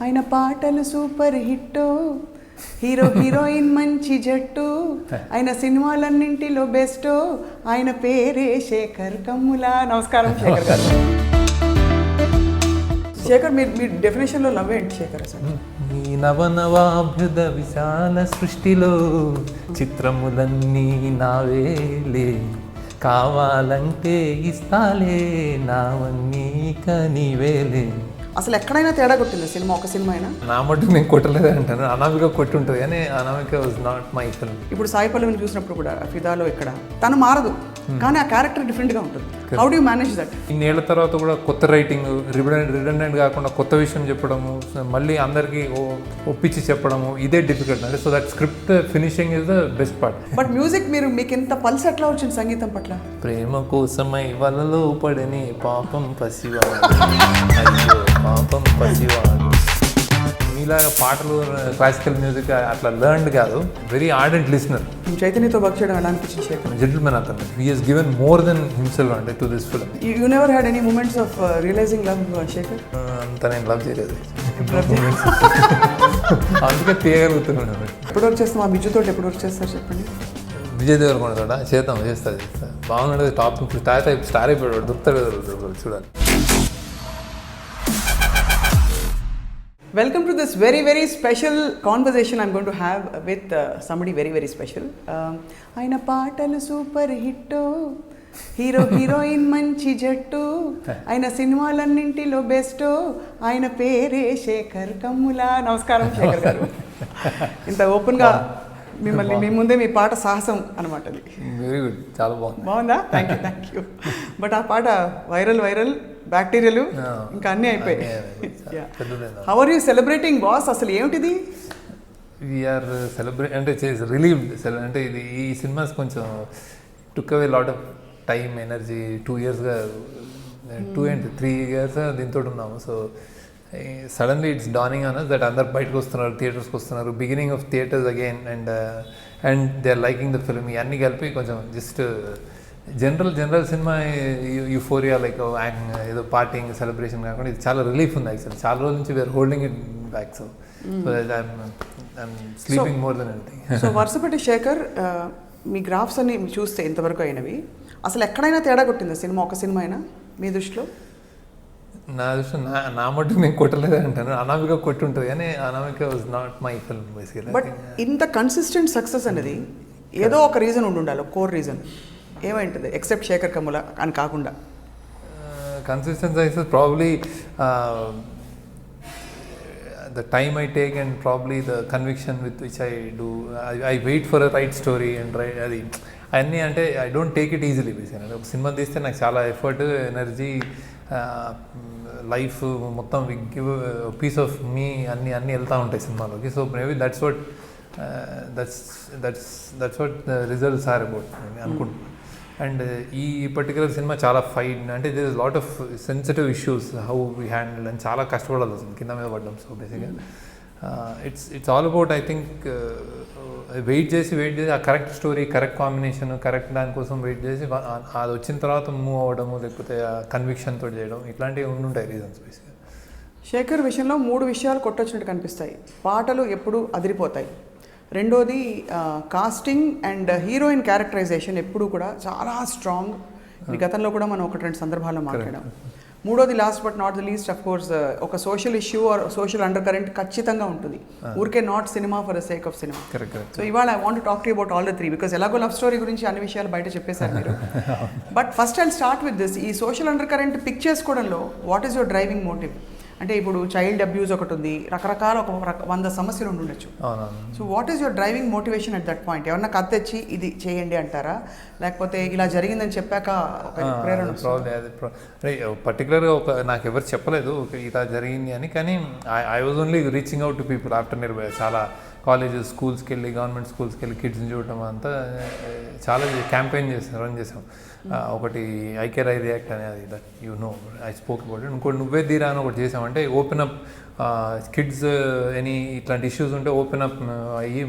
ఆయన పాటలు super hit, hero heroine మంచి జట్టు, ఆయన సినిమాలన్నింటిలో బెస్ట్, ఆయన పేరే శేఖర్ కమ్ముల. నమస్కారం శేఖర్ గారు. శేఖర్, మీ డెఫినేషన్లో లవ్ ఏంటి శేఖర్ అసలు? ఈ నవనవాభ్యుద విశాల సృష్టిలో చిత్రములన్నీ నావేలే, కావాలంటే ఇస్తాలే నావన్నీ కనివేలే. అసలు ఎక్కడైనా తేడా కొట్టింది సినిమా, ఒక సినిమా అయినా? నా మటుకు నేను కొట్టలేదు అంటాను, అనామిక కొట్టి ఉంటుంది కానీ Anamika was not my film. ఇప్పుడు సాయి పల్లవిని చూసినప్పుడు కూడా ఫిదాలో ఇక్కడ తను మారదు, కానీ ఆ క్యారెక్టర్ డిఫరెంట్గా ఉంటుంది. How do you manage that? ఇన్నేళ్ల తర్వాత కూడా కొత్త రైటింగ్, రిడెండెంట్ కాకుండా కొత్త విషయం చెప్పడము, మళ్ళీ అందరికీ ఒప్పించి చెప్పడము, ఇదే డిఫికల్ట్ అంటే. So that script finishing is the best part. But music మీకు ఎంత పల్స్ ఎట్లా వచ్చింది సంగీతం పట్ల? ప్రేమ కోసమై వలలో పడని పాపం పసివాడు, అయ్యో పాపం పసివాడు. మీలాగా పాటలు, క్లాసికల్ మ్యూజిక్ అట్లా లర్న్డ్ కాదు, వెరీ ఆర్డెంట్ లిస్నర్. చైతన్యతో వర్క్ చేయడం ఎలా అనిపించింది శేఖర్? జెంటిల్మెన్ అతను. He has given more than himself అంటే to this film. You never had any moments of realising love Shekhar? అంత నేను లవ్ చేయలేదు, అందుకే తీయగలుగుతున్నాను. ఎప్పుడు వర్క్ చేస్తాం? ఆ బిజుతో ఎప్పుడు వర్క్ చేస్తారు చెప్పండి? విజయ్ దేవరకొండ తోట చేస్తా బాగున్నాడు. టాప్ ఇప్పుడు స్టార్ అయిపోయాడు, దొరుకుతాడు చూడాలి. Welcome to this very very special conversation I'm going to have with somebody very very special. ఆయన పాటలు సూపర్ హిట్, హీరో హీరోయిన్ మంచి జట్టు, ఆయన సినిమాలన్నింటిలో బెస్ట్, ఆయన పేరే శేఖర్ కమ్ముల. నమస్కారం శేఖర్ గారు. ఇంత ఓపెన్గా మిమ్మల్ని మీ ముందే మీ పాట సాహసం అనమాట అది. వెరీ గుడ్, చాలా బాగుందా? Thank you. బట్ ఆ పాట వైరల్ బ్యాక్టీరియాలు ఇంకా అన్నీ అయిపోయాయి. How are you celebrating boss? అసలు ఏమిటిది? వీఆర్ సెలబ్రేట్ అంటే రిలీవ్డ్ అంటే ఇది ఈ సినిమాస్ కొంచెం took away lot of time, energy. 2 yearsగా 2 and 3 years దీంతో ఉన్నాము. So suddenly it's dawning on us that అందరు బయటకు వస్తున్నారు, థియేటర్స్కి వస్తున్నారు, beginning of theatres again, and they are liking the film. ఇవన్నీ కలిపి కొంచెం just general cinema euphoria like ఏదో పార్టీంగ్ సెలబ్రేషన్ కాకుండా ఇది చాలా రిలీఫ్ ఉంది యాక్చువల్లీ. చాలా రోజుల నుంచి we're holding it back. So I'm sleeping more than anything. So వరుసపెట్టి శేఖర్, మీ గ్రాఫ్స్ అన్ని చూస్తే ఇంతవరకు అయినవి అసలు ఎక్కడైనా తేడా కొట్టింది సినిమా, ఒక సినిమా అయినా మీ దృష్టిలో? నా దృష్టిలో నా మటుకు నేను కొట్టలేదు అంటాను, అనామిక కొట్టి ఉంటుంది కానీ Anamika was not my film basically. But ఇంత కన్సిస్టెంట్ సక్సెస్ అనేది ఏదో ఒక రీజన్ ఉండాలి, కోర్ రీజన్ ఏమైంటుంది ఎక్సెప్ట్ శేఖర్ కమ్ముల అని కాకుండా? Consistent success probably the time I take and probably the conviction with which I do. I wait for a right story and అది అన్నీ అంటే I don't take it easily basically. ఒక సినిమా తీస్తే నాకు చాలా ఎఫర్ట్, ఎనర్జీ, లైఫ్ మొత్తం give piece of me అన్నీ వెళ్తూ ఉంటాయి సినిమాలోకి. So maybe that's what the results are about అనుకుంటున్నాను. అండ్ ఈ పర్టికులర్ సినిమా చాలా ఫైట్ అంటే there is lot of sensitive issues, how we handle అని చాలా కష్టపడాలి అసలు, కింద మీద పడ్డాం. సో బేసిక్గా it's all about I think wait చేసి ఆ correct story, correct combination, correct దానికోసం వెయిట్ చేసి అది వచ్చిన తర్వాత మూవ్ అవ్వడము, లేకపోతే కన్విక్షన్తో చేయడం, ఇట్లాంటివి ఉండుంటాయి రీజన్స్ బేసిక్గా. శేఖర్ విషయంలో 3 విషయాలు కొట్టొచ్చినట్టు కనిపిస్తాయి. పాటలు ఎప్పుడు అదిరిపోతాయి, రెండోది కాస్టింగ్ అండ్ హీరోయిన్ క్యారెక్టరైజేషన్ ఎప్పుడు కూడా చాలా స్ట్రాంగ్. ఈ గతంలో కూడా మనం 1-2 సందర్భాల్లో మాట్లాడాం. మూడోది last but not the least of course ఒక social issue or social undercurrent ఖచ్చితంగా ఉంటుంది, ఊరికే not cinema for the sake of cinema. So ఇవాళ I want to talk to about all the 3 because ఎలాగో లవ్ స్టోరీ గురించి అన్ని విషయాలు బయట చెప్పేశారు మీరు. But first I'll start with this. ఈ సోషల్ అండర్ కరెంట్ పిక్ చేసుకోవడంలో what is your driving motive? అంటే ఇప్పుడు చైల్డ్ అబ్యూస్ ఒకటి ఉంది, రకరకాల 100 సమస్యలు ఉండొచ్చు. So what is your driving motivation at that point? ఏమన్నా కథ తెచ్చి ఇది చేయండి అంటారా, లేకపోతే ఇలా జరిగిందని చెప్పాక ప్రేరణ? పర్టికులర్గా నాకు ఎవరు చెప్పలేదు ఇలా జరిగింది అని, కానీ I was only reaching out to people after Nirbhaya. చాలా కాలేజెస్, స్కూల్స్కి వెళ్ళి, గవర్నమెంట్ స్కూల్స్కి వెళ్ళి కిడ్స్ని చూడటం అంతా చాలా క్యాంపెయిన్ రన్ చేసాం. ఒకటి ఐ కేర్ ఐ రియాక్ట్ అనేది, that you know I spoke about it. ఇంకోటి నువ్వే తీరా అని ఒకటి చేసామంటే ఓపెన్ అప్ కిడ్స్ ఎనీ ఇట్లాంటి ఇష్యూస్ ఉంటే ఓపెన్ అప్ అయ్యి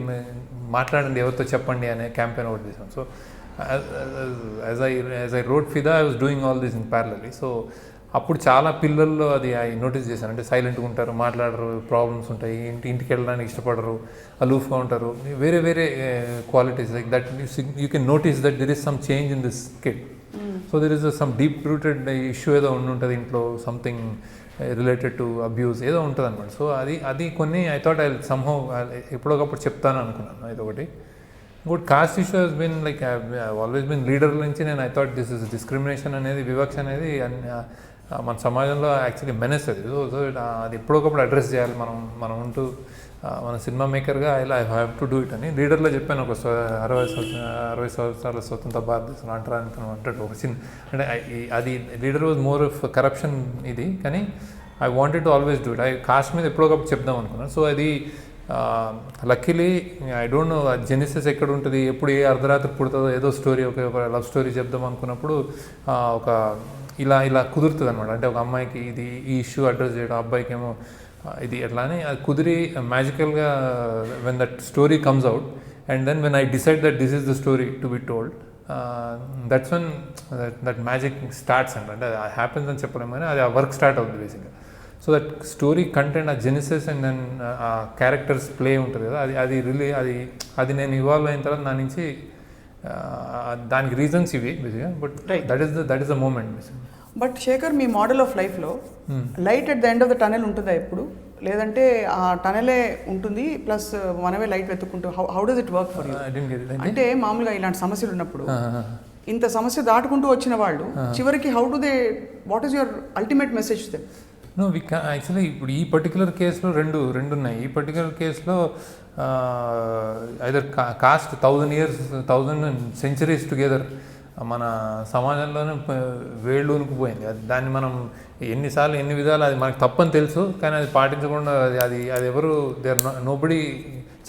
మాట్లాడండి, ఎవరితో చెప్పండి అనే క్యాంపెయిన్ ఒకటి చేసాం. సో యాజ్ ఐ రోడ్ ఫిదా I was doing all this in parallelly. So అప్పుడు చాలా పిల్లల్లో అది నోటీస్ చేశాను. అంటే సైలెంట్గా ఉంటారు, మాట్లాడరు, ప్రాబ్లమ్స్ ఉంటాయి, ఇంటికి వెళ్ళడానికి ఇష్టపడరు, అలూఫ్గా ఉంటారు, వేరే వేరే qualities like that you can notice that there is some change in this kid. So there is some deep rooted issue ఏదో ఉంటుంది ఇంట్లో, సంథింగ్ రిలేటెడ్ టు అబ్యూస్ ఏదో ఉంటుంది అనమాట. సో అది కొన్ని ఐ థాట్ ఐ సమ్హౌ ఎప్పుడొకప్పుడు చెప్తాను అనుకున్నాను. ఇది ఒకటి. ఇంకోటి caste issue he's been like always been leader నుంచి నేను I thought this is discrimination అనేది, వివక్ష అనేది మన సమాజంలో యాక్చువల్లీ మెనెస్ అది. సో అది ఎప్పుడొకప్పుడు అడ్రస్ చేయాలి మనం ఉంటూ మన సినిమా మేకర్గా I have to do it అని లీడర్లో చెప్పాను. ఒక 60 సంవత్సరాల స్వతంత్ర భారతదేశం అంటాడు ఒక చిన్న, అంటే అది leader was more of corruption ఇది, కానీ I wanted to always do it. Cost మీద ఎప్పుడొకప్పుడు చెప్దాం అనుకున్నాను. సో అది luckily I don't no genesis ఎక్కడ ఉంటుంది, ఎప్పుడు ఏ అర్ధరాత్రి పుడుతుందో, ఏదో స్టోరీ ఒక లవ్ స్టోరీ చెప్దాం అనుకున్నప్పుడు ఒక ఇలా కుదురుతుంది అనమాట. అంటే ఒక అమ్మాయికి ఇది ఈ ఇష్యూ అడ్రస్ చేయడం, అబ్బాయికి ఏమో ఇది ఎట్లా అని అది కుదిరి మ్యాజికల్గా when that story comes out and then when I decide that this is the story to be told, that's when that magic starts అంట. అంటే అది హ్యాపెన్స్ అని చెప్పలేము కానీ అది ఆ వర్క్ స్టార్ట్ అవుతుంది బేసిక్గా. సో దట్ స్టోరీ కంటెంట్, ఆ జెనిసిస్ అండ్ దెన్ ఆ క్యారెక్టర్స్ ప్లే ఉంటుంది కదా, అది నేను ఇవాల్వ్ అయిన తర్వాత నా నుంచి దానికి రీజన్స్ ఇవి బేసిక్గా. But that is the moment బేసిక్గా. బట్ శేఖర్, మీ మోడల్ ఆఫ్ లైఫ్లో light at the end of the tunnel ఉంటుందా ఎప్పుడు? లేదంటే ఆ టనెలే ఉంటుంది ప్లస్ మనమే లైట్ వెతుక్కుంటూ, how does it work for you? అంటే మామూలుగా ఇలాంటి సమస్యలు ఉన్నప్పుడు ఇంత సమస్య దాటుకుంటూ వచ్చిన వాళ్ళు చివరికి what is your ultimate message them? No we actually ఇప్పుడు ఈ పర్టికులర్ కేసులో రెండు ఉన్నాయి. ఈ పర్టికులర్ కేసులో either caste 1000 years 1000 centuries together మన సమాజంలోనే వేళ్ళు ఉనికిపోయింది. దాన్ని మనం ఎన్నిసార్లు ఎన్ని విధాలు అది మనకు తప్పని తెలుసు, కానీ అది పాటించకుండా అది ఎవరు నోబడి,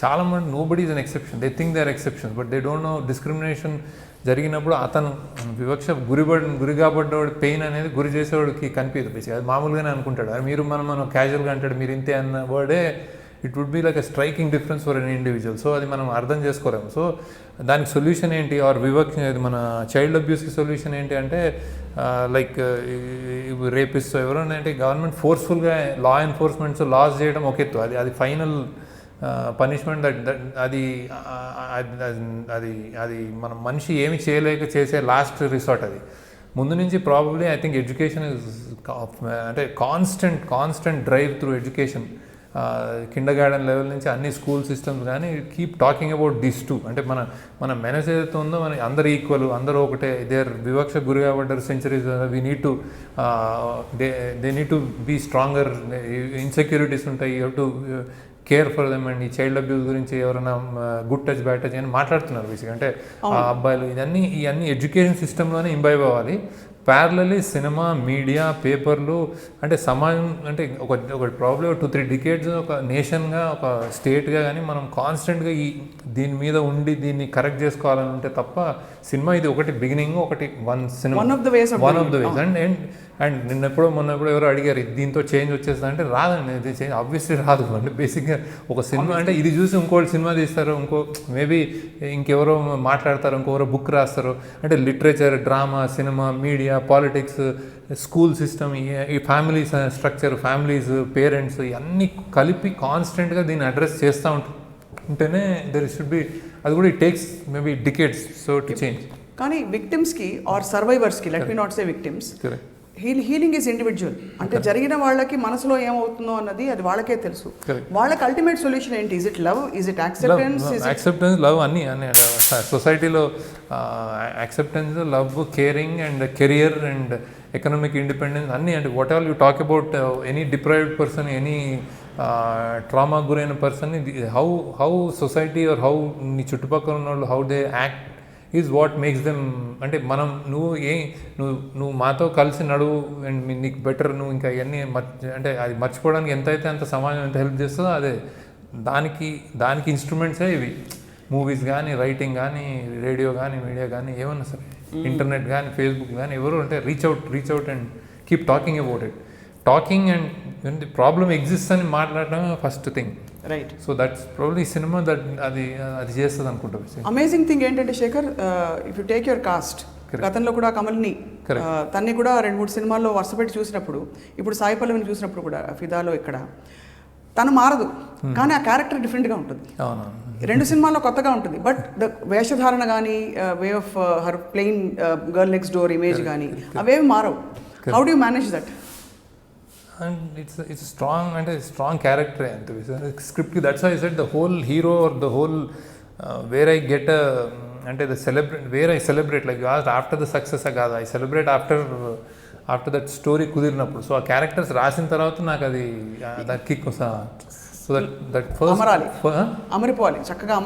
చాలామంది nobody is an exception, they think they are exception but they don't know discrimination జరిగినప్పుడు అతను వివక్ష గురి కాబడ్డవాడు పెయిన్ అనేది గురి చేసేవాడికి కనిపించదు బేసిక్. అది మామూలుగానే అనుకుంటాడు, అది మీరు మనం క్యాజువల్గా అంటాడు మీరు ఇంతే అన్న వర్డే it would be like a striking difference for an individual. So అది మనం అర్థం చేసుకోలేము. సో దానికి సొల్యూషన్ ఏంటి, ఆర్ వివక్ష మన చైల్డ్ అబ్యూస్కి సొల్యూషన్ ఏంటి అంటే లైక్ రేపిస్ట్ ఎవరైనా అంటే గవర్నమెంట్ ఫోర్స్ఫుల్గా లా ఎన్ఫోర్స్మెంట్స్ లాస్ చేయడం ఒక ఎత్తు, అది ఫైనల్ పనిష్మెంట్. అది మనం మనిషి ఏమి చేయలేక చేసే లాస్ట్ రిసార్ట్. అది ముందు నుంచి ప్రాబబ్లీ ఐ థింక్ ఎడ్యుకేషన్ అంటే constant drive through education, Kinder garden level నుంచి అన్ని స్కూల్ సిస్టమ్స్ కానీ keep talking about this two. అంటే మన మెనస్ ఏదైతే ఉందో మన అందరు ఈక్వల్, అందరూ ఒకటే, వివక్ష గురి కాబడ్డారు centuries, we need to they need to be stronger, insecurities ఉంటాయి, you have to care for them. And ఈ చైల్డ్ అబ్యూస్ గురించి ఎవరైనా గుడ్ టచ్ బ్యాడ్ టచ్ అని మాట్లాడుతున్నారు బేసిక్గా. అంటే ఆ అబ్బాయిలు ఇవన్నీ ఎడ్యుకేషన్ సిస్టంలోనే ఇంబైబ్ అవ్వాలి. ప్యారలల్లీ సినిమా, మీడియా, పేపర్లు, అంటే సమాజం అంటే ఒక ప్రాబ్లం 2-3 decades ఒక నేషన్గా, ఒక స్టేట్గా కానీ మనం కాన్స్టెంట్గా దీని మీద ఉండి దీన్ని కరెక్ట్ చేసుకోవాలని ఉంటే తప్ప సినిమా ఇది ఒకటి బిగినింగ్, ఒకటి one of the ways. And మొన్న ఎప్పుడో ఎవరో అడిగారు దీంతో చేంజ్ వచ్చేస్తుంది అంటే రాదండి, ఇది చేంజ్ ఆబ్వియస్లీ రాదు. అంటే బేసిక్గా ఒక సినిమా అంటే ఇది చూసి ఇంకోటి సినిమా తీస్తారు, మేబీ ఇంకెవరో మాట్లాడతారు, ఇంకెవరో బుక్ రాస్తారు. అంటే literature, drama, cinema, media, politics, school system, ఈ ఫ్యామిలీ స్ట్రక్చర్, ఫ్యామిలీస్, పేరెంట్స్ ఇవన్నీ కలిపి కాన్స్టెంట్గా దీన్ని అడ్రస్ చేస్తూ ఉంటేనే దెర్ షుడ్ బి, అది కూడా it takes maybe decades so to change. కానీ విక్టిమ్స్కి ఆర్ సర్వైవర్స్కి, let me not say victims, healing is individual. అంటే జరిగిన వాళ్ళకి మనసులో ఏమవుతుందో అన్నది అది వాళ్ళకే తెలుసు. వాళ్ళకి అల్టిమేట్ సొల్యూషన్ ఏంటి? Is it love, is it acceptance? Love అన్ని సొసైటీలో acceptance, love, caring and career and economic independence అన్నీ. అంటే what all you talk about any deprived person, any trauma గురైన person, how society or how నీ చుట్టుపక్కల ఉన్న వాళ్ళు how they act is what makes them. అంటే నువ్వు మాతో కలిసి నడువు అండ్ నీకు బెటర్, నువ్వు ఇంకా ఇవన్నీ అంటే అది మర్చిపోవడానికి ఎంతైతే అంత సమాజం ఎంత హెల్ప్ చేస్తుందో అదే దానికి ఇన్స్ట్రుమెంట్సే ఇవి. మూవీస్ కానీ, రైటింగ్ కానీ, రేడియో కానీ, మీడియా కానీ, ఏమన్నా సరే, ఇంటర్నెట్ కానీ, ఫేస్బుక్ కానీ, ఎవరు అంటే reach out and keep talking about it. Talking and the problem exist అని మాట్లాడటమే first thing. Right. So that's probably cinema అది చేస్తుంది అనుకుంటా. అమేజింగ్ థింగ్ ఏంటంటే Shekhar, if you take your caste, గతంలో కూడా కమల్ని తన్ని కూడా 2-3 సినిమాల్లో వరుసపెట్టి చూసినప్పుడు, ఇప్పుడు సాయి పల్లవిని చూసినప్పుడు కూడా ఫిదాలో ఇక్కడ తను మారదు, కానీ ఆ క్యారెక్టర్ డిఫరెంట్గా ఉంటుంది. 2 సినిమాల్లో కొత్తగా ఉంటుంది, బట్ ద వేషధారణ కానీ way of her plain girl next door image కానీ అవేవి మారవు. How do you manage that? And it's a strong character and script. That's why I said the whole hero or the whole where I get I celebrate, like you asked, after the success agada I celebrate after that story కుదిరినప్పుడు. So ఆ characters రాసిన తర్వాత నాకు అది that kick so that first అమరిపోవాలి, చక్కగా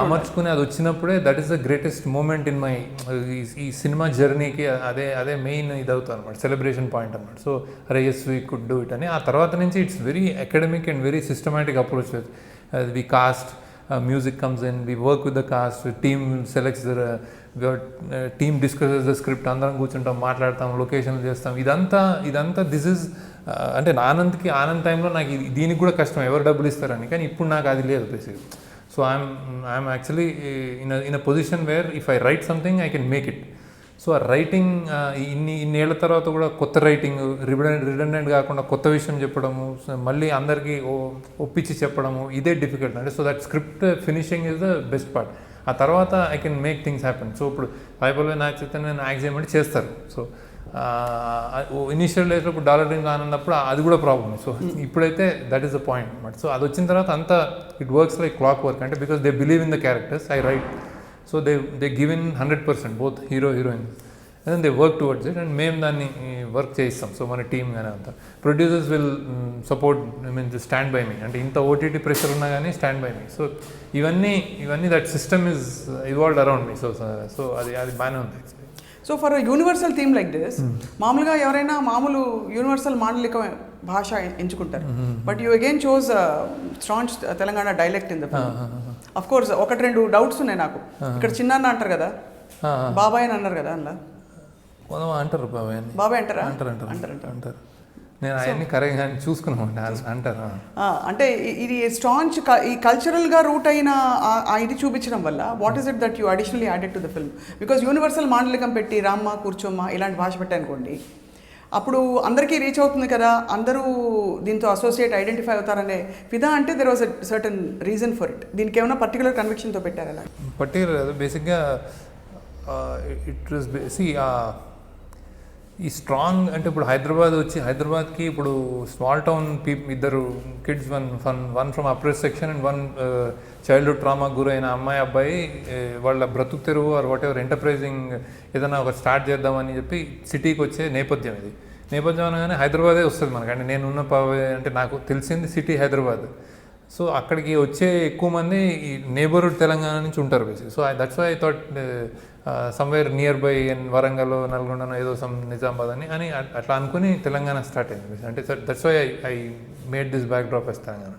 అమర్చుకుని అది వచ్చినప్పుడే that is the greatest moment in my ఈ సినిమా జర్నీకి. అదే మెయిన్ ఇది అవుతుంది అనమాట, సెలబ్రేషన్ పాయింట్ అనమాట. సో అరే yes we could do it అని. ఆ తర్వాత నుంచి it's very academic and very systematic approach. We cast, music comes in, we work with the cast, team selects the team discusses the script, అందరం కూర్చుంటాం, మాట్లాడతాం, లొకేషన్లు చేస్తాం. ఇదంతా దిస్ ఇస్ అంటే ఆనంద్ టైంలో నాకు దీనికి కూడా కష్టం, ఎవరు డబ్బులు ఇస్తారని. కానీ ఇప్పుడు నాకు అది లేదు basic. So I'm actually in a position where if I write something I can make it. So ఆ రైటింగ్ ఇన్నేళ్ల తర్వాత కూడా కొత్త రైటింగ్, రిడెండెంట్ కాకుండా కొత్త విషయం చెప్పడము, మళ్ళీ అందరికీ ఒప్పించి చెప్పడము, ఇదే డిఫికల్ట్ అంటే. So that script finishing is the best part. ఆ తర్వాత I can make things happen. So ఇప్పుడు పైపల్వే నాకు చెప్తే నేను యాక్ట్ చేయమంటే చేస్తారు. సో ఇనిషియల్ డేస్లో ఇప్పుడు డాలర్ డ్రీమ్స్ ఆనందప్పుడు అది కూడా ప్రాబ్లమ్. సో ఇప్పుడైతే దట్ ఈస్ ద పాయింట్ అనమాట. సో అది వచ్చిన తర్వాత అంతా it works like clockwork, అంటే because they believe in the characters I write. So they give in 100%, both hero heroine, and then they work towards it, and మేము దాన్ని work చేయిస్తాం. So మన టీమ్ కానీ అంతా producers will support, I mean stand by me, అంటే ఇంత OTT pressure ఉన్నా కానీ స్టాండ్ బై మీ. సో ఇవన్నీ that system is evolved around me. So అది బాగానే ఉంది. So for universal theme like this, మామూలుగా ఎవరైనా మామూలు యూనివర్సల్ మాండలిక భాష ఎంచుకుంటారు, but you again choose strong Telangana dialect in the film. Of course 1-2 doubts ఉన్నాయి నాకు. ఇక్కడ చిన్న అంటారు కదా, బాబాయ్ అని అన్నారు కదా, అందులో అంటారు బాబాయ్ అంటారా? అంటారు. నేను అవన్నీ కరెక్ట్గా చూసుకున్నామండి అంటారు. అంటే ఇది స్ట్రాంగ్ ఈ కల్చరల్గా రూట్ అయిన ఇది చూపించడం వల్ల what is it that you additionally added to the film? Because universal మాండలికం పెట్టి రామ్మ కూర్చోమ్మ ఇలాంటి భాష పెట్టానుకోండి, అప్పుడు అందరికీ రీచ్ అవుతుంది కదా, అందరూ దీంతో అసోసియేట్ ఐడెంటిఫై అవుతారనే. ఫిదా అంటే there was a certain reason for it. దీనికి ఏమైనా పర్టికులర్ కన్విక్షన్తో పెట్టారు? అలా పర్టికులర్ బేసిక్గా ఇట్ వాజ్ ఈ స్ట్రాంగ్ అంటే ఇప్పుడు హైదరాబాద్కి ఇప్పుడు స్మాల్ టౌన్ ఇద్దరు kids, one from oppress section and one childhood trauma గురైన అమ్మాయి అబ్బాయి వాళ్ళ బ్రతుకు తెరువు ఆర్ వాట్ ఎవర్ ఎంటర్ప్రైజింగ్ ఏదైనా ఒక స్టార్ట్ చేద్దామని చెప్పి సిటీకి వచ్చే నేపథ్యం ఇది. నేపథ్యం అనగానే హైదరాబాదే వస్తుంది మనకి. అంటే నేనున్న అంటే నాకు తెలిసింది సిటీ హైదరాబాద్. సో అక్కడికి వచ్చే ఎక్కువ మంది ఈ నేబర్హుడ్ తెలంగాణ నుంచి ఉంటారు basic. So that's why I thought somewhere near by Warangal, Nalgonda, ఏదో నిజామాబాద్ అని అట్లా అనుకుని తెలంగాణ స్టార్ట్ అయింది. అంటే that's why I made this backdrop as Telangana,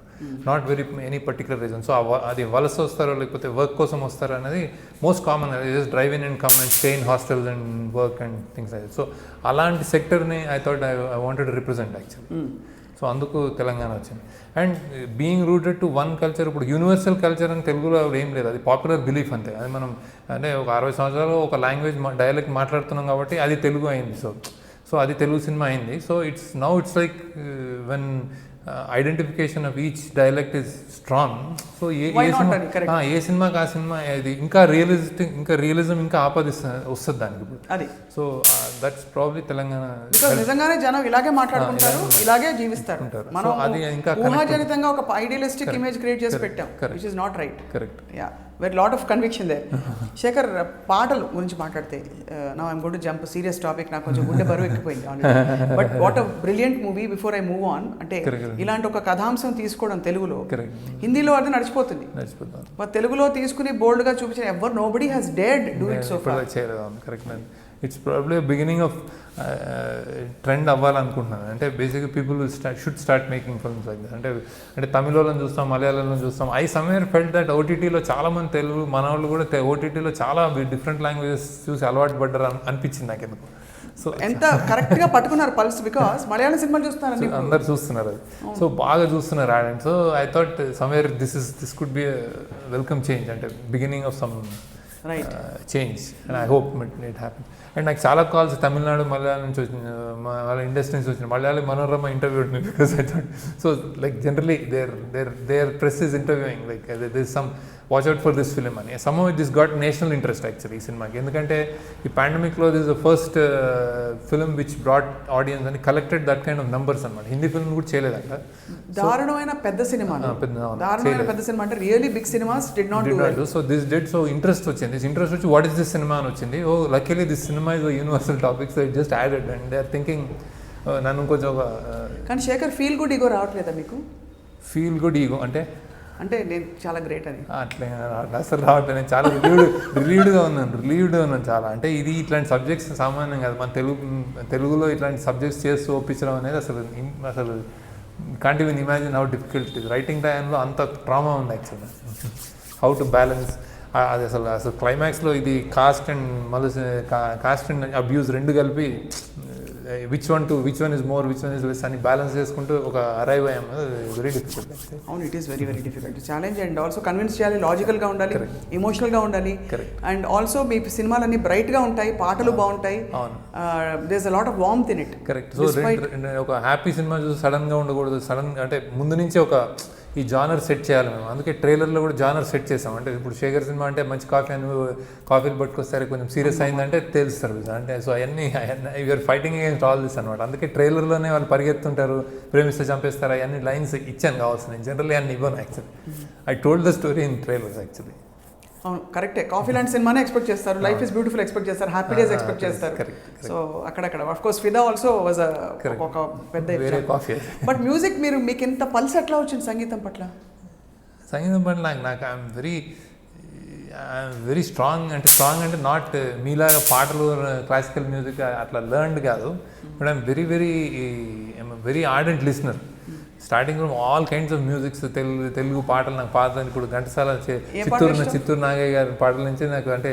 not very any particular reason. So అది వలస వస్తారో లేకపోతే వర్క్ కోసం వస్తారో అనేది most common. Just drive in and come and stay in hostels and work and things like that. So అలాంటి సెక్టర్ని I thought I wanted to represent actually. So అందుకు తెలంగాణ వచ్చింది. And being rooted to one culture, ఇప్పుడు universal culture అని తెలుగులో ఏం లేదు, అది పాపులర్ బిలీఫ్ అంతే. అది మనం అంటే ఒక 60 సంవత్సరాలు ఒక లాంగ్వేజ్ డైలెక్ట్ మాట్లాడుతున్నాం కాబట్టి అది తెలుగు అయింది. సో అది తెలుగు సినిమా అయింది. So it's like when identification of each dialect is strong. So ఏ సినిమాకి ఆ సినిమా అది ఇంకా రియలిజం ఇంకా వస్తుంది దానికి ఇప్పుడు అది. So that's probably Telangana. నిజంగానే జనం ఇలాగే మాట్లాడుకుంటారు, ఇలాగే జీవిస్తారు. మనం అది ఇంకా ఊహాజనితంగా ఒక ఐడియలిస్టిక్ ఇమేజ్ క్రియేట్ చేసి పెట్టాం, which is not right. Correct. Ya, very lot of conviction they. Shekhar, పాటలు గురించి మాట్లాడితే now I'm going to jump serious topic. నాకు కొంచెం గుండె బరువు ఎక్కిపోయింది. But what a brilliant movie. Before I move on, అంటే ఇలాంటి ఒక కథాంశం తీసుకోవడం తెలుగులో, హిందీలో అది నడిచిపోతుంది, తెలుగులో తీసుకుని బోల్డ్గా చూపించిన ఎవరు nobody has dared do it so far. Correct. It's probably beginning of trend అవ్వాలనుకుంటున్నాను. అంటే బేసిక్గా people should start making films like that. అంటే తమిళలో చూస్తాం, మలయాళంలో చూస్తాం. ఐ సమ్వేర్ ఫెల్ట్ దట్ ఓటీటీలో చాలామంది తెలుగు మన వాళ్ళు కూడా ఓటీటీలో చాలా డిఫరెంట్ లాంగ్వేజెస్ చూసి అలవాటు పడ్డారు అనిపించింది నాకు ఎందుకు. సో ఎంత కరెక్ట్గా పట్టుకున్నారు పల్స్, బికాస్ మలయాళం సినిమాలు చూస్తున్నారు, అందరు చూస్తున్నారు అది. సో బాగా చూస్తున్నారు యాడ్. So I thought somewhere this could be welcome change, అంటే beginning of some right. Change and I hope it happen. And నాకు చాలా కాల్స్ తమిళనాడు మలయాళం నుంచి వచ్చిన వాళ్ళ ఇండస్ట్రీ నుంచి వచ్చిన Malayalam Manorama interviewed me because I thought so like generally their press is interviewing like this some watch out for this film అని. Some this got national interest actually ఈ సినిమాకి. ఎందుకంటే ఈ పాండమిక్లో this the first film which brought audience అని collected that kind of numbers అనమాట. Hindi film కూడా చేయలేదంట. దారుణమైన పెద్ద సినిమా, దారుణమైన పెద్ద సినిమా అంటే really big cinemas did not do. So this did. So interest వచ్చింది. దిస్ ఇంట్రెస్ట్ వచ్చి వాట్ ఇస్ దిస్ సినిమా అని వచ్చింది. Oh luckily this cinema is universal topic. So it just added and they are thinking నన్ను కొంచెం ఒక కానీ Shekhar feel good ego రావట్లేదా మీకు? ఫీల్ గుడ్ ఈగో అంటే నేను చాలా గ్రేట్ అని అట్లే అసలు రావట్లేదు. నేను చాలా రిలీవ్డ్గా ఉన్నాను చాలా. అంటే ఇది ఇట్లాంటి సబ్జెక్ట్స్ సామాన్యం కాదు. మన తెలుగులో ఇట్లాంటి సబ్జెక్ట్స్ చేస్తూ ఒప్పించడం అనేది అసలు can't even imagine how difficult it. Writing టైంలో అంత ట్రామా ఉంది యాక్చువల్గా. హౌ టు బ్యాలెన్స్ అది అసలు క్లైమాక్స్లో ఇది కాస్ట్ అండ్ అబ్యూస్ రెండు కలిపి which one is more which one is less అని బ్యాలెన్స్ చేసుకుంటూ ఒక అరైవ్ అయ్యాము. Very difficult. అవును, it is very very difficult challenge. And also convince చేయాలి, లాజికల్గా ఉండాలి, ఎమోషనల్గా ఉండాలి. అండ్ ఆల్సో మీ సినిమాలన్నీ బ్రైట్గా ఉంటాయి, పాటలు బాగుంటాయి. There is a lot of warmth in it. Correct. So ఒక హ్యాపీ సినిమా చూసి సడన్గా ఉండకూడదు. సడన్గా అంటే ముందు నుంచి ఒక ఈ జానర్ సెట్ చేయాలి మేము. అందుకే ట్రైలర్లో కూడా జానర్ సెట్ చేసాం. అంటే ఇప్పుడు శేఖర్ సినిమా అంటే మంచి కాఫీలు పట్టుకొస్తారు, కొంచెం సీరియస్ అయిందంటే తెలుస్తారు. అంటే సో అవన్నీ you're fighting against all this అనమాట. అందుకే ట్రైలర్లోనే వాళ్ళు పరిగెత్తుంటారు, ప్రేమిస్తే చంపేస్తారు, అవన్నీ లైన్స్ ఇచ్చాను కావాల్సింది. జనరల్లీ అన్ని ఇవ్వను actually. I told the story in trailers actually. అవును, కరెక్టే. కాఫీ లాంటి సినిమానే ఎక్స్పెక్ట్ చేస్తారు, లైఫ్ ఇస్ బ్యూటిఫుల్ ఎక్స్పెక్ట్ చేస్తారు, హ్యాపీ డేస్ ఎక్స్పెక్ట్ చేస్తారు. సో అక్కడక్కడ ఆఫ్ కోర్స్ ఫిదా ఆల్సో వాజ్ ఒక పెద్ద కాఫీ. బట్ మ్యూజిక్ మీకు ఎంత పల్స్ ఎట్లా వచ్చింది సంగీతం పట్ల? సంగీతం పట్ల నాకు ఐఎమ్ వెరీ స్ట్రాంగ్ అంటే నాట్ మీలాగా పాటలు క్లాసికల్ మ్యూజిక్ అట్లా లెర్న్డ్ కాదు. But I'm very ardent listener. Starting from all kinds of musics. Telugu పాటలు నాకు పాత ఇప్పుడు ఘంటసాల చిత్తూరు నాగయ్య గారి పాటల నుంచి నాకు అంటే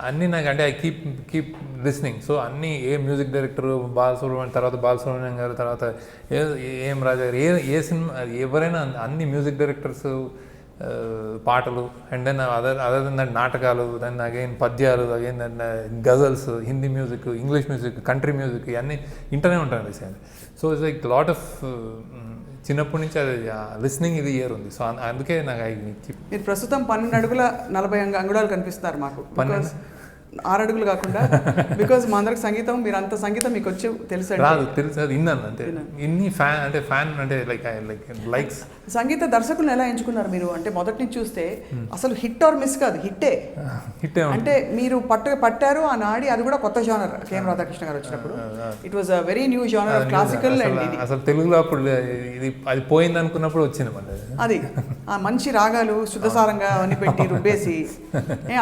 అన్నీ నాకు అంటే ఐ కీప్ లిస్నింగ్. సో అన్నీ ఏ మ్యూజిక్ డైరెక్టర్ బాలసుబ్రహ్మణ్యం గారు తర్వాత ఏం రాజా గారు ఏ సినిమా ఎవరైనా అన్ని మ్యూజిక్ డైరెక్టర్స్ పాటలు and then other than that నాటకాలు, దెన్ అగైన్ పద్యాలు, again then ghazals, Hindi music, English music, country music ఇవన్నీ ఇంటనే ఉంటాను విషయాన్ని. So it's like lot of చిన్నప్పటి నుంచి అది లిస్నింగ్ ఇది ఇయర్ ఉంది. సో అందుకే నాకు మీరు ప్రస్తుతం 12 అడుగుల 40 అంగుళాలు కనిపిస్తున్నారు మాకు. 6 అడుగులు కాకుండా బికాజ్ మా అందరికి సంగీతం, మీరు అంత సంగీతం మీకు వచ్చి తెలుసు అది విన్నాను అంతే. ఇన్ని ఫ్యాన్ అంటే లైక్స్. సంగీత దర్శకులను ఎలా ఎంచుకున్నారు మీరు? అంటే మొదటి నుంచి చూస్తే అసలు హిట్ ఆర్ మిస్ కాదు, హిట్టే. అంటే మీరు పట్టారు ఆ నాడి. అది కూడా కొత్త జానర్. కేఎం రాధాకృష్ణ గారు వచ్చినప్పుడు it was a very new genre of classical. అసలు తెలుగులో అప్పుడు ఇది అది పోయింది అనుకున్నప్పుడు వచ్చింది మళ్ళీ అది. ఆ మంచి రాగాలు శుద్ధసారంగా అని పెట్టి రుబ్బేసి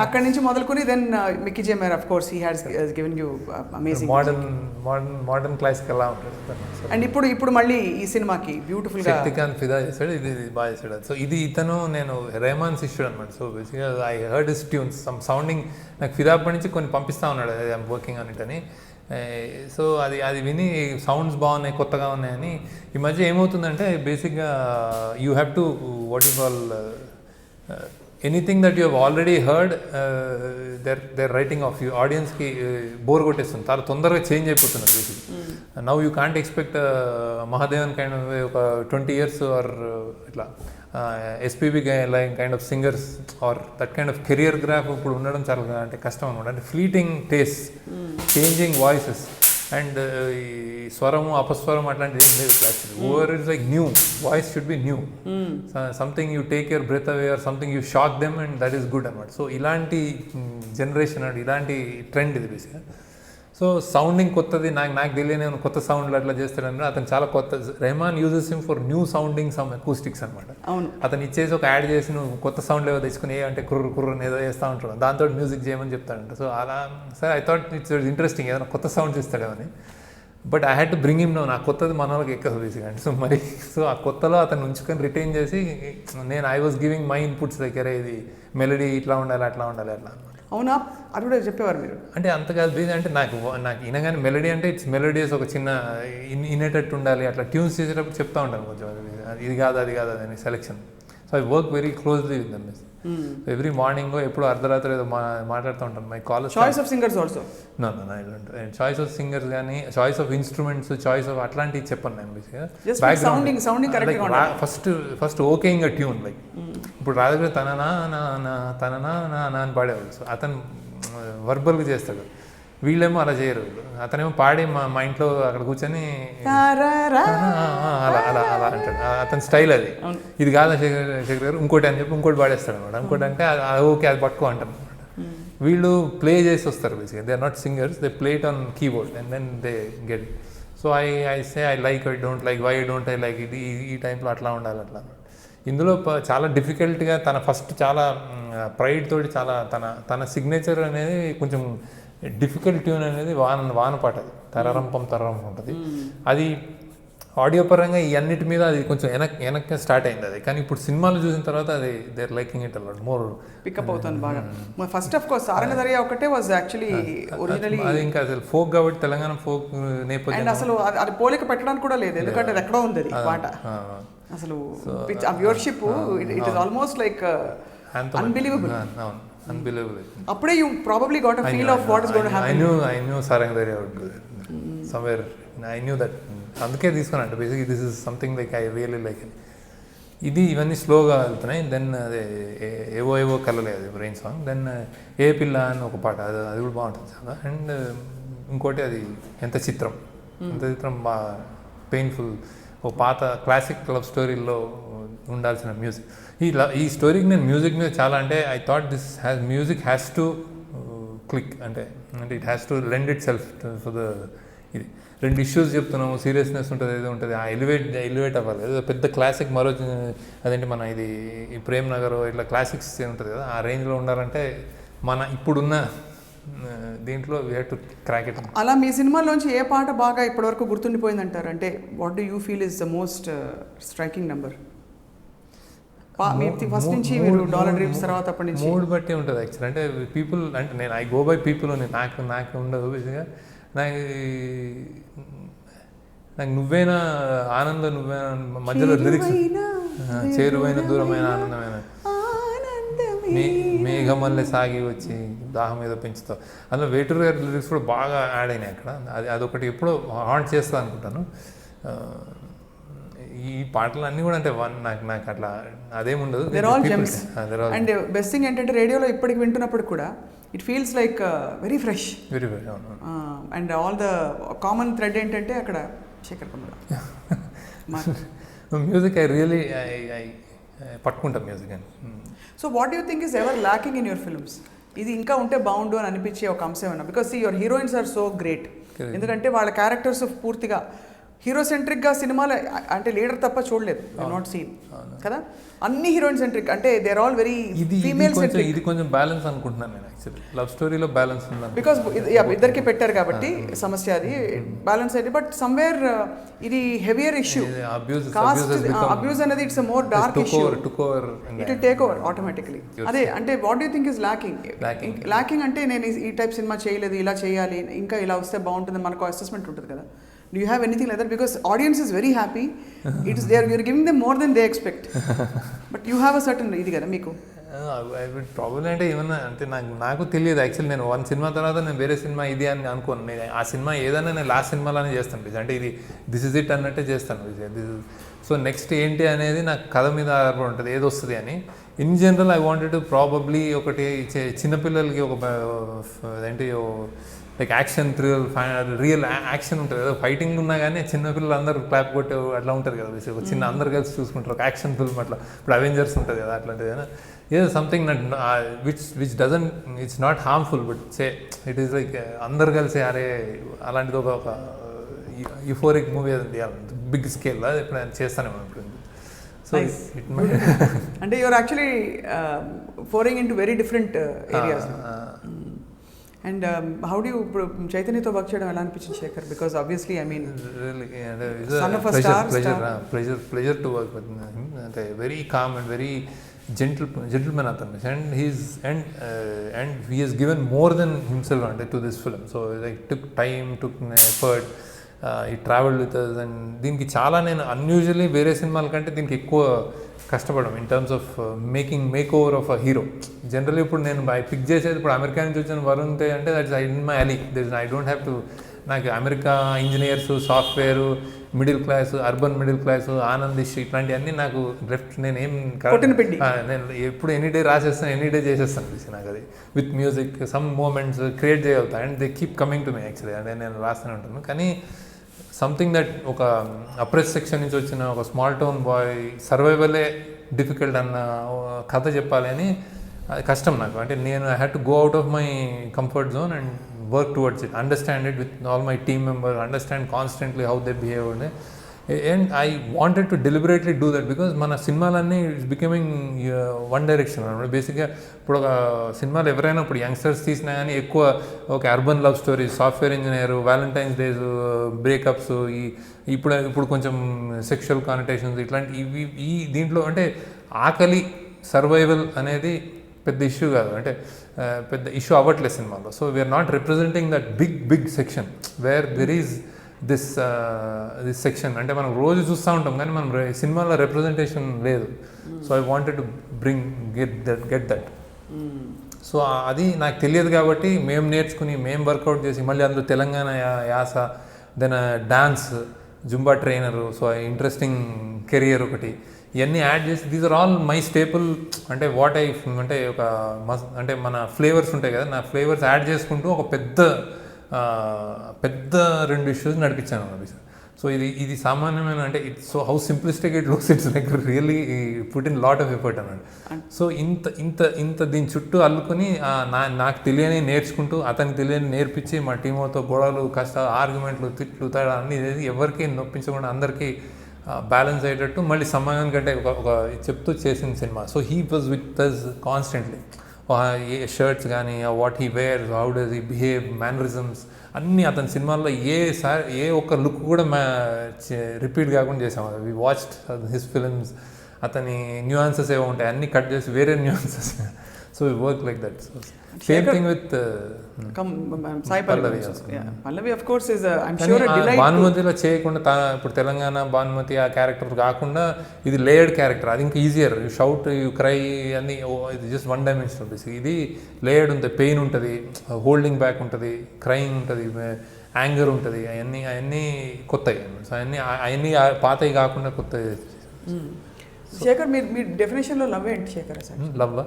అక్కడి నుంచి మొదలుకొని then Mickey J Meyer of course he has given you amazing modern classical అలా ఉంటుంది. అండ్ ఇప్పుడు మళ్ళీ ఈ సినిమాకి బ్యూటిఫుల్ గా శక్తికాంత్ ఫిదా చేశాడు, ఇది బాగా చేశాడు. సో ఇది నేను రెహమాన్ శిష్యుడు అనమాట. సో బేసిక్గా I heard his tunes, some sounding నాకు ఫిదా అప్పటి నుంచి కొన్ని పంపిస్తూ ఉన్నాడు, ఐఎమ్ వర్కింగ్ ఆన్ ఇట్ అని. సో అది విని సౌండ్స్ బాగున్నాయి, కొత్తగా ఉన్నాయని. ఈ మధ్య ఏమవుతుందంటే బేసిక్గా you have to what you call anything that you have already heard there writing of you. ఆడియన్స్కి బోర్ కొట్టేస్తుంది, చాలా తొందరగా చేంజ్ అయిపోతున్నారు basic. Now you can't expect Mahadevan kind of ఒక 20 years ఆర్ ఇట్లా SPB kind of singers or that kind of career graph ఇప్పుడు ఉండడం చాలా అంటే కష్టం అనమాట. అంటే fleeting taste, changing voices and ఈ స్వరము అపస్వరం అట్లాంటిది ఏం లేదు actually. Over it's like new voice should be new. Something you take your breath away or something you shock them and that is good అనమాట. సో ఇలాంటి జనరేషన్ అండ్ ఇలాంటి trend ఇది బేసిక్గా. సో సౌండింగ్ కొత్తది, నాకు తెలియని కొత్త సౌండ్లు అట్లా చేస్తాడని అతను చాలా కొత్త. Rahman uses him for new sounding some acoustics అనమాట. అతను ఇచ్చేసి ఒక యాడ్ చేసి నువ్వు కొత్త సౌండ్లు ఏవో తెచ్చుకుని అంటే కుర్రు ఏదో చేస్తూ ఉంటాడు, దాంతో మ్యూజిక్ చేయమని చెప్తాడంట. సో అలా సరే ఐ థాట్ ఇట్స్ ఇంట్రెస్టింగ్, ఏదైనా కొత్త సౌండ్స్ ఇస్తాడేమని. But I had to bring him no, నా కొత్తది మన వాళ్ళకి ఎక్కదు బేసిక్గా. సో ఆ కొత్తలో అతను ఉంచుకొని రిటైన్ చేసి నేను I was giving my inputs like అరే ఇది మెలడీ ఇట్లా ఉండాలి అట్లా ఉండాలి అట్లా. అవునా, అది కూడా చెప్పేవారు మీరు? అంటే అంతకాదు బేస్ అంటే నాకు వినగానే మెలడీ అంటే ఇట్స్ మెలడీస్ ఒక చిన్న ఇనేటట్టు ఉండాలి అట్లా. ట్యూన్స్ చేసేటప్పుడు చెప్తా ఉంటాను కొంచెం ఇది కాదు అది కాదు అని selection. So I work very closely with them. Every morning ఎప్పుడు అర్ధరాత్రి ఏదో మాట్లాడుతూ ఉంటాను. My college choice of singers also choice of singers కానీ choice of instruments choice of అట్లాంటివి చెప్పాను నేను Just బేసిక్గా sounding correct గా ఉండాలి. First okaying a tune like ఇప్పుడు రాజకీయ తననా తననా నా అని పాడేవాళ్ళు. సో అతను వర్బల్గా చేస్తాడు, వీళ్ళేమో అలా చేయరు. అతనేమో పాడి మా ఇంట్లో అక్కడ కూర్చొని అలా అలా అలా అంటాడు. అతని స్టైల్ అది. ఇది కాదా శేఖర్ గారు ఇంకోటి అని చెప్పి ఇంకోటి పాడేస్తాడు అనమాట. ఇంకోటి అంటే ఓకే అది పట్టుకో అంటారు అనమాట. వీళ్ళు ప్లే చేసి వస్తారు బేసిక్గా. They are not singers, they play it on keyboard and then they get. So I say I like I don't like, why don't I like ఇది, ఈ టైంలో అట్లా ఉండాలి అట్లా. ఇందులో చాలా డిఫికల్ట్గా తన ఫస్ట్ చాలా ప్రైడ్ తోటి చాలా తన సిగ్నేచర్ అనేది కొంచెం డిఫికల్ట్ ట్యూన్ అనేది వాన పాట, అది తరరంపం ఉంటుంది. అది ఆడియో పరంగా ఈ అన్నిటి మీద అది కొంచెం వెనక్కి స్టార్ట్ అయింది అది. కానీ ఇప్పుడు సినిమాలు చూసిన తర్వాత అది they are liking it a lot more pickup అవుతుంది బాగా. First of course Saranga Dariya ఒకటే వాజ్ యాక్చువల్లీ ఒరిజినల్లీ అది ఇంకా అసలు ఫోక్ కాబట్టి తెలంగాణ ఫోక్ నేపథ్యం. అండ్ అసలు అది పోలిక పెట్టడానికి కూడా లేదు, ఎందుకంటే అది ఎక్కడో ఉంది అది పాట. అసలు ఆ viewership it is almost like unbelievable. Unbelievable. అప్పుడే you probably got a feel of what is going to happen. I knew Saranga Darya would go there. Somewhere I knew that. అందుకే తీసుకున్నాను. Basically this is something like I really like. ఇది ఇవన్నీ స్లోగా వెళ్తున్నాయి. Then అదే ఏవో కలలే అది బ్రెయిన్ సాంగ్. దెన్ ఏ పిల్ల అని ఒక పాట, అది కూడా బాగుంటుంది చాలా. అండ్ ఇంకోటి అది ఎంత చిత్రం బాగా పెయిన్ఫుల్, ఓ పాత క్లాసిక్ లవ్ స్టోరీల్లో ఉండాల్సిన మ్యూజిక్. ఈ స్టోరీకి నేను మ్యూజిక్ మీద చాలా అంటే I thought music has to click, అంటే it has to lend itself for the. ఇది రెండు ఇష్యూస్ చెప్తున్నాము, సీరియస్నెస్ ఉంటుంది, ఏదో ఉంటుంది, ఆ ఎలివేట్ అవ్వాలి. ఏదో పెద్ద క్లాసిక్ మరో అదేంటి మన ఇది ఈ ప్రేమ్ నగర్ ఇట్లా క్లాసిక్స్ ఉంటుంది కదా, ఆ రేంజ్లో ఉండాలంటే మన ఇప్పుడున్న దీంట్లో we have to crack it. అలా మీ సినిమాలోంచి ఏ పాట బాగా ఇప్పటివరకు గుర్తుండిపోయింది అంటారు? అంటే what do you feel is the most striking number? First నుంచి మీరు డాలర్ డ్రీమ్స్ తర్వాత అప్పటి నుంచి మూడ్ బట్టి ఉంటుంది యాక్చువల్. అంటే పీపుల్ అంటే నేను ఐ గో బై పీపుల్ అని నాకు ఉండదు బేసిక్గా. నాకు నువ్వేనా ఆనందం, నువ్వేనా మధ్యలో లిరిక్స్ చేరువైన దూరమైన ఆనందమైన మేఘమల్లె సాగి వచ్చి దాహం ఏదో పెంచుతావు, అందులో వేటూరు గారి లిరిక్స్ కూడా బాగా యాడ్ అయినాయి అక్కడ. అదొకటి ఎప్పుడో హాంట్ చేస్తా అనుకుంటాను. ఈ పాటలు అన్నీ కూడా అంటే నాకు అట్లా అదేముండదు. అండ్ బెస్ట్ థింగ్ ఏంటంటే రేడియోలో ఇప్పటికి వింటున్నప్పుడు కూడా it feels like very fresh. And all the common thread ఏంటంటే అక్కడ Sekhar Kammula music I really I పట్టుకుంటాం మ్యూజిక్ అని. So what you think is ever lacking in your films? ఇది ఇంకా ఉంటే బాగుండు అని అనిపించే ఒక అంశం ఏమన్నా? Because your heroines are so great. ఎందుకంటే వాళ్ళ క్యారెక్టర్స్ పూర్తిగా హీరో సెంట్రిక్గా సినిమాలు అంటే లీడర్ తప్ప చూడలేదు, నాట్ సీన్ కదా. అన్ని హీరోయిన్ సెంట్రిక్, అంటే they are all very female centric. ఇది కొంచెం బ్యాలెన్స్ అనుకుంటున్నాను నేను యాక్చువల్లీ. లవ్ స్టోరీలో బ్యాలెన్స్ ఉంది బికాస్ ఇద్దరికి పెట్టారు కాబట్టి సమస్య అది బ్యాలెన్స్ అయింది. బట్ సమ్వేర్ ఇది హెవియర్ ఇష్యూ, కాస్ట్ అబ్యూజ్ అనేది it's more dark issue. It will take over automatically. అదే అంటే what you think is lacking అంటే నేను ఈ టైప్ సినిమా చేయలేదు, ఇలా చేయాలి, ఇంకా ఇలా వస్తే బాగుంటుంది, మనకు అసెస్మెంట్ ఉంటుంది కదా. Do you have anything like that? Because audience is very happy. It is there. You're giving them more than they expect. But you have a certain ఇది కదా మీకు. ప్రాబ్లం అంటే ఏమన్నా అంటే నాకు తెలియదు యాక్చువల్లీ. నేను వన్ సినిమా తర్వాత నేను వేరే సినిమా ఇది అని అనుకోను. నేను ఆ సినిమా ఏదైనా నేను లాస్ట్ సినిమాలోనే చేస్తాను. అంటే ఇది దిస్ ఇస్ ఇట్ అన్నట్టే చేస్తాను. సో నెక్స్ట్ ఏంటి అనేది నాకు కథ మీద ఆధారపడి ఉంటుంది, ఏది వస్తుంది అని. In general I wanted to probably ఒకటి చిన్నపిల్లలకి ఒక ఏంటి like action thrill, real action ఉంటుంది కదా, ఫైటింగ్ ఉన్నా కానీ చిన్నపిల్లలు అందరూ క్లాప్ కొట్టే అట్లా ఉంటుంది కదా. ఒక చిన్న అందరు కలిసి చూసుకుంటారు ఒక యాక్షన్ ఫిల్మ్ అట్లా. ఇప్పుడు అవెంజర్స్ ఉంటుంది కదా అట్లాంటిది. ఏదో something which doesn't it's not harmful but say it is like అందరు కలిసి అరే అలాంటిది ఒక యూఫోరిక్ మూవీ బిగ్ స్కేల్ అది ఇప్పుడు నేను చేస్తానే ఉంటుంది. సో అంటే you're actually foraying into very different areas. And how do ఇప్పుడు చైతన్యతో వర్క్ చేయడం ఎలా అనిపించింది Shekhar? Because obviously I mean pleasure to work with him. అంటే very calm and very gentleman అతను. and he has given more than himself అంటే to this film. So like took time, took effort, he traveled with us. and దీనికి చాలా నేను unusually వేరే సినిమాల కంటే దీనికి ఎక్కువ కష్టపడడం in terms of make over of a hero. Generally ఇప్పుడు నేను పిక్ చేసేది ఇప్పుడు అమెరికా నుంచి వచ్చిన వరుణ్ తేజ్ అంటే that's in my alley. I don't have to నాకు America engineers, software, middle class, urban middle class, ఆనందిష్ ఇట్లాంటివన్నీ నాకు లెఫ్ట్ నేనేం నేను ఎప్పుడు ఎనీ డే రాసేస్తాను, ఎనీ డే చేసేస్తాను నాకు అది with music some moments create చేయగలుగుతాను. And they keep coming to me actually. అంటే నేను రాస్తూనే ఉంటాను. కానీ సంథింగ్ దట్ ఒక అప్రెస్ సెక్షన్ నుంచి వచ్చిన ఒక స్మాల్ టౌన్ బాయ్ సర్వైవలే డిఫికల్ట్ అన్న కథ చెప్పాలి అని అది కష్టం నాకు. అంటే నేను I had to go out of my comfort zone and work towards it, understand it with all my team members, understand constantly how they behave, and I wanted to deliberately do that because మన సినిమాలన్నీ it's becoming one direction అనమాట. బేసిక్గా ఇప్పుడు ఒక సినిమాలు ఎవరైనా ఇప్పుడు youngsters తీసినా కానీ ఎక్కువ ఒక urban love stories, software engineer, Valentine's days, breakups, ఇప్పుడు కొంచెం సెక్షువల్ కానిటేషన్స్ ఇట్లాంటి ఈ దీంట్లో అంటే ఆకలి, సర్వైవల్ అనేది పెద్ద ఇష్యూ కాదు, అంటే పెద్ద ఇష్యూ అవ్వట్లేదు సినిమాలో. So we're not representing that big section where there is this section. అంటే మనం రోజు చూస్తూ ఉంటాం కానీ మనం సినిమాలో రిప్రజెంటేషన్ లేదు. So I wanted to get that. So అది నాకు తెలియదు కాబట్టి మేము నేర్చుకుని మేము వర్కౌట్ చేసి మళ్ళీ అందులో తెలంగాణ యాస, then dance, Zumba trainer, so interesting career ఒకటి, ఇవన్నీ యాడ్ చేసి these are all my staple. అంటే వాట్ ఐ అంటే ఒక అంటే మన ఫ్లేవర్స్ ఉంటాయి కదా, నా ఫ్లేవర్స్ యాడ్ చేసుకుంటూ ఒక పెద్ద 2 ఇష్యూస్ నడిపించాను అన్నమాట. సో ఇది సామాన్యమైన అంటే it's so how simplistic it looks, it's like really put in lot of effort అన్నమాట. సో ఇంత దీని చుట్టూ అల్లుకొని నాకు తెలియని నేర్చుకుంటూ అతనికి తెలియని నేర్పించి మా టీంతో గొడవలు, కష్టాలు, ఆర్గ్యుమెంట్లు, తిట్లు, తేడా అన్నీ చేసి ఎవరికి నొప్పించకుండా అందరికీ బ్యాలెన్స్ అయ్యేటట్టు మళ్ళీ సమయానికి అంటే ఒక చెప్తూ చేసిన cinema. So he was with us constantly. Shirts కానీ, what he wears, how does he behave, mannerisms అన్నీ అతని సినిమాల్లో ఏ ఒక్క లుక్ కూడా రిపీట్ కాకుండా చేసాం. We watched his films. అతని న్యూయాన్సెస్ ఏవో ఉంటాయి అన్నీ కట్ చేసి వేరే nuances. So we work like that. Same thing with Sai Pallavi. Pallavi of course is I am sure a delight. భానుమతిలో చేయకుండా ఇప్పుడు తెలంగాణ భానుమతి ఆ క్యారెక్టర్ కాకుండా ఇది లేయర్డ్ క్యారెక్టర్, అది ఇంకా easier. You shout, you cry అన్నీ ఇది జస్ట్ వన్ డైమెన్షనల్ బేసిక్. ఇది లేయర్డ్ ఉంటుంది, పెయిన్ ఉంటుంది, హోల్డింగ్ బ్యాక్ ఉంటుంది, క్రైయింగ్ ఉంటుంది, యాంగర్ ఉంటుంది, అవన్నీ కొత్తవి. సో అవన్నీ పాతవి కాకుండా కొత్తవి. శేఖర్, మీ డెఫినేషన్లో లవ్ ఏంటి శేఖర్? లవ్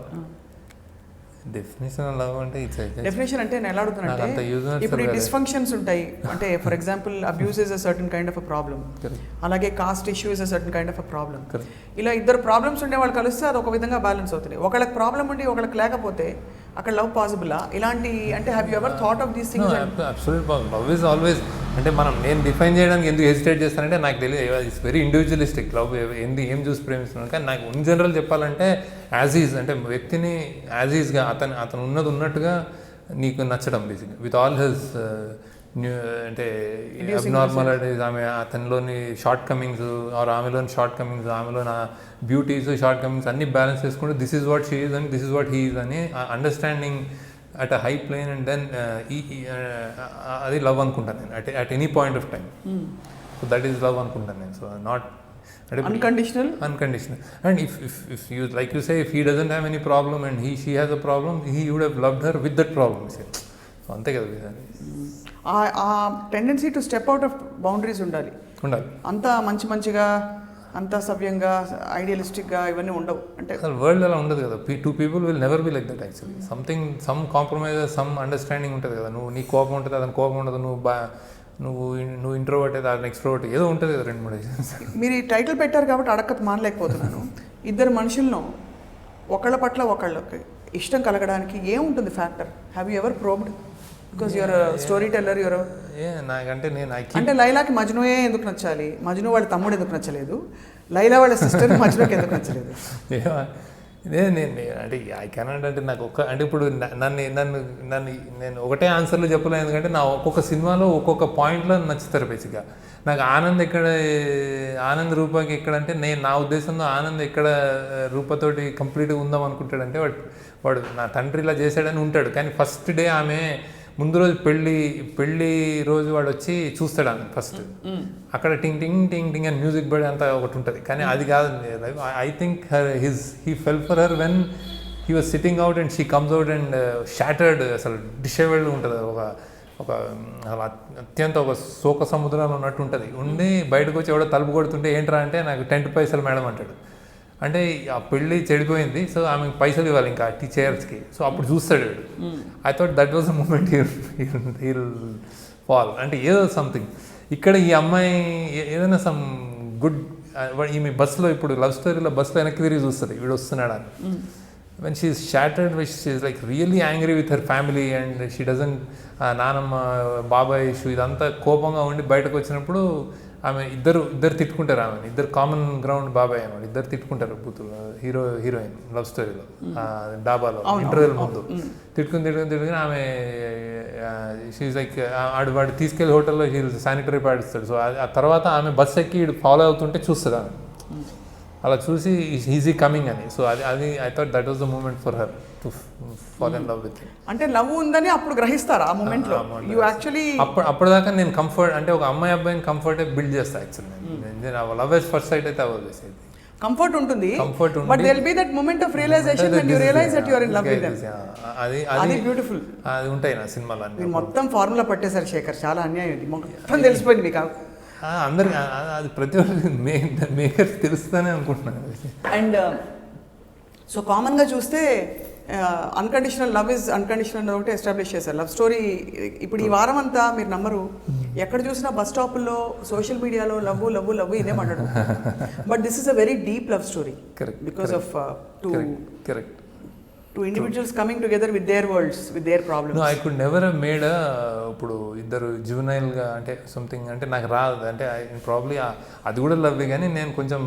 డెఫినేషన్ లవ్ అంటే డెఫినేషన్ అంటే నేను ఎలా అడుగుతున్నానంటే ఇప్పుడు ఈ డిస్ఫంక్షన్స్ ఉంటాయి. అంటే for example abuse is a certain kind of a problem, అలాగే caste issue is a certain kind of a problem. ఇలా ఇద్దరు ప్రాబ్లమ్స్ ఉండే వాళ్ళు కలిస్తే అది ఒక విధంగా బ్యాలెన్స్ అవుతుంది. ఒకళ్ళకి ప్రాబ్లం ఉండి ఒకళ్ళకి లేకపోతే అక్కడ లవ్ పాసిబులా? ఇలాంటి అంటే have you ever thought of these things? Absolute. Love is always అంటే నేను డిఫైన్ చేయడానికి ఎందుకు హెసిటేట్ చేస్తానంటే నాకు తెలియదు, ఇట్స్ వెరీ ఇండివిజువలిస్టిక్. లవ్ ఏం చూసి ప్రేమిస్తున్నాను. కానీ నాకు ఇన్ జనరల్ చెప్పాలంటే యాజ్ ఈజ్, అంటే వ్యక్తిని యాజ్ ఈజ్గా అతను ఉన్నట్టుగా నీకు నచ్చడం బేసిక్గా విత్ ఆల్ హిజ్ అంటే అబ్నార్మాలిటీస్, అతనిలోని షార్ట్ కమింగ్స్ ఆర్ ఆమెలోని షార్ట్ కమింగ్స్, ఆమెలోని బ్యూటీస్, షార్ట్ కమింగ్స్ అన్నీ బ్యాలెన్స్ చేసుకుంటూ this is what she is and this is what he is అని understanding at a high plane. And then అది love అనుకుంటాను నేను at any point of time. So that is love అనుకుంటాను నేను. So not unconditional. And if you like you say, if he doesn't have any problem and she has a problem, he would have loved her with that problem. So ante kada ఆ tendency to step out of boundaries ఉండాలి. అంత మంచిగా అంత సవ్యంగా ఐడియలిస్టిక్గా ఇవన్నీ ఉండవు. అంటే world అలా ఉండదు కదా. 2 people will never be like that actually. Some compromise, some understanding ఉంటుంది కదా. నీ కోపం ఉంటుంది, అతని కోపం ఉండదు, నువ్వు ఇంట్రోవర్ట్ అయితే అది ఎక్స్ట్రోవర్ట్ ఏదో ఉంటుంది కదా. 2-3 మీరు ఈ టైటిల్ పెట్టారు కాబట్టి అడగక మానలేకపోతున్నాను. ఇద్దరు మనుషులను ఒకళ్ళ పట్ల ఒకళ్ళకి ఇష్టం కలగడానికి ఏముంటుంది factor? Have you ever probed? Because your story teller, అంటే లైలాకి మజ్నుయే ఎందుకు నచ్చాలి? మజ్ను వాళ్ళ తమ్ముడు ఎందుకు నచ్చలేదు? లైలా వాళ్ళ సిస్టర్ మజ్నుకి ఎందుకు నచ్చలేదు? అంటే ఐ కెనాట్ అంటే నాకు అంటే ఇప్పుడు నేను ఒకటే ఆన్సర్లు చెప్పలేదు. ఎందుకంటే నా ఒక్కొక్క సినిమాలో ఒక్కొక్క పాయింట్లో నచ్చుతారు బేసిక్గా. నాకు ఆనంద్ రూపాకి ఎక్కడంటే నా ఉద్దేశంలో ఆనంద్ ఎక్కడ రూపతోటి కంప్లీట్గా ఉందాం అనుకుంటాడంటే వాడు నా తండ్రి ఇలా చేశాడని ఉంటాడు. కానీ ఫస్ట్ డే ఆమె ముందు రోజు పెళ్ళి రోజు వాడు వచ్చి చూస్తాడు ఆమె ఫస్ట్, అక్కడ టింగ్ టింగ్ టింగ్ టింగ్ అని మ్యూజిక్ బర్డ్ అంతా ఒకటి ఉంటుంది. కానీ అది కాదు, I think he fell for her when he was sitting out and she comes out and shattered, అసలు డిషేబుల్డ్ ఉంటుంది, ఒక అలా అత్యంత ఒక శోక సముద్రంలో ఉన్నట్టు ఉంటుంది. ఉండి బయటకు వచ్చి ఎవడో తలుపు కొడుతుంటే ఏంట్రా అంటే నాకు 10 పైసలు మేడం అంటాడు. అంటే ఆ పెళ్ళి చెడిపోయింది, సో ఆమెకు పైసలు ఇవ్వాలి ఇంకా టీచర్స్కి. సో అప్పుడు చూస్తాడు వీడు. I thought that was a moment he'll fall, అంటే ఏదో సంథింగ్. ఇక్కడ ఈ అమ్మాయి ఏదైనా సమ్ గుడ్, ఈమె బస్సులో ఇప్పుడు లవ్ స్టోరీలో బస్సులో వెనక్కి తిరిగి చూస్తుంది వీడు వస్తున్నాడు అని. when she is shattered, when she is like really angry with her family and she doesn't నానమ్మ బాబాయ్ ఇష్యూ ఇదంతా కోపంగా ఉండి బయటకు వచ్చినప్పుడు ఆమె ఇద్దరు తిట్టుకుంటారు. ఆమె ఇద్దరు కామన్ గ్రౌండ్ బాబాయ్ అనమాట, ఇద్దరు తిట్టుకుంటారు బూతులు, హీరోయిన్ లవ్ స్టోరీలో డాబాలో ఇంటర్వ్యూల ముందు తిట్టుకుని ఆమె షీఈ్ లైక్ వాడు తీసుకెళ్ళి హోటల్లో శానిటరీ ప్యాడ్ ఇస్తాడు. సో ఆ తర్వాత ఆమె బస్ ఎక్కి ఫాలో అవుతుంటే చూస్తుంది ఆమె, అలా చూసి ఈజీ కమింగ్ అని. సో అది I thought that was the moment for her to fall in love with him. అంటే లవ్ ఉందని అప్పుడు గ్రహిస్తారు ఆ మూమెంట్ లో. యు యాక్చువల్లీ అప్పటిదాకా నేను కంఫర్ట్ అంటే ఒక అమ్మాయి అబ్బాయిని కంఫర్ట్ బిల్డ్ చేస్తా actually. Love at first sight అయితే అవ్వదు, కంఫర్ట్ ఉంటుంది, but there will be that moment of realisation when you realize that you are in love with them. అది బ్యూటిఫుల్. అది ఉంటాయి నా సినిమాలో అన్ని. మొత్తం ఫార్ములా పట్టేశారు శేఖర్, చాలా అన్యాయం ఇది, మొత్తం తెలిసిపోయింది మీకు. అందరికి అది ప్రతి ఒక్కరికి మేకర్ తెలుస్తానే అనుకుంటున్నాను. అండ్ సో కామన్గా చూస్తే అన్కండిషనల్ లవ్ ఇస్ అన్కండిషనల్ ఒకటి ఎస్టాబ్లిష్ చేశారు. లవ్ స్టోరీ ఇప్పుడు ఈ వారం అంతా మీరు నమ్మరు, ఎక్కడ చూసినా బస్ స్టాపుల్లో సోషల్ మీడియాలో లవ్ లవ్ లవ్ ఇదే మాట్లాడు. But this is a very deep love story because of two individuals coming together with their worlds, with their problems. No, I could never have made ఇప్పుడు ఇద్దరు జువెనైల్గా అంటే something అంటే నాకు రాదు. అంటే ప్రాబ్లీ అది కూడా లవ్, కానీ నేను కొంచెం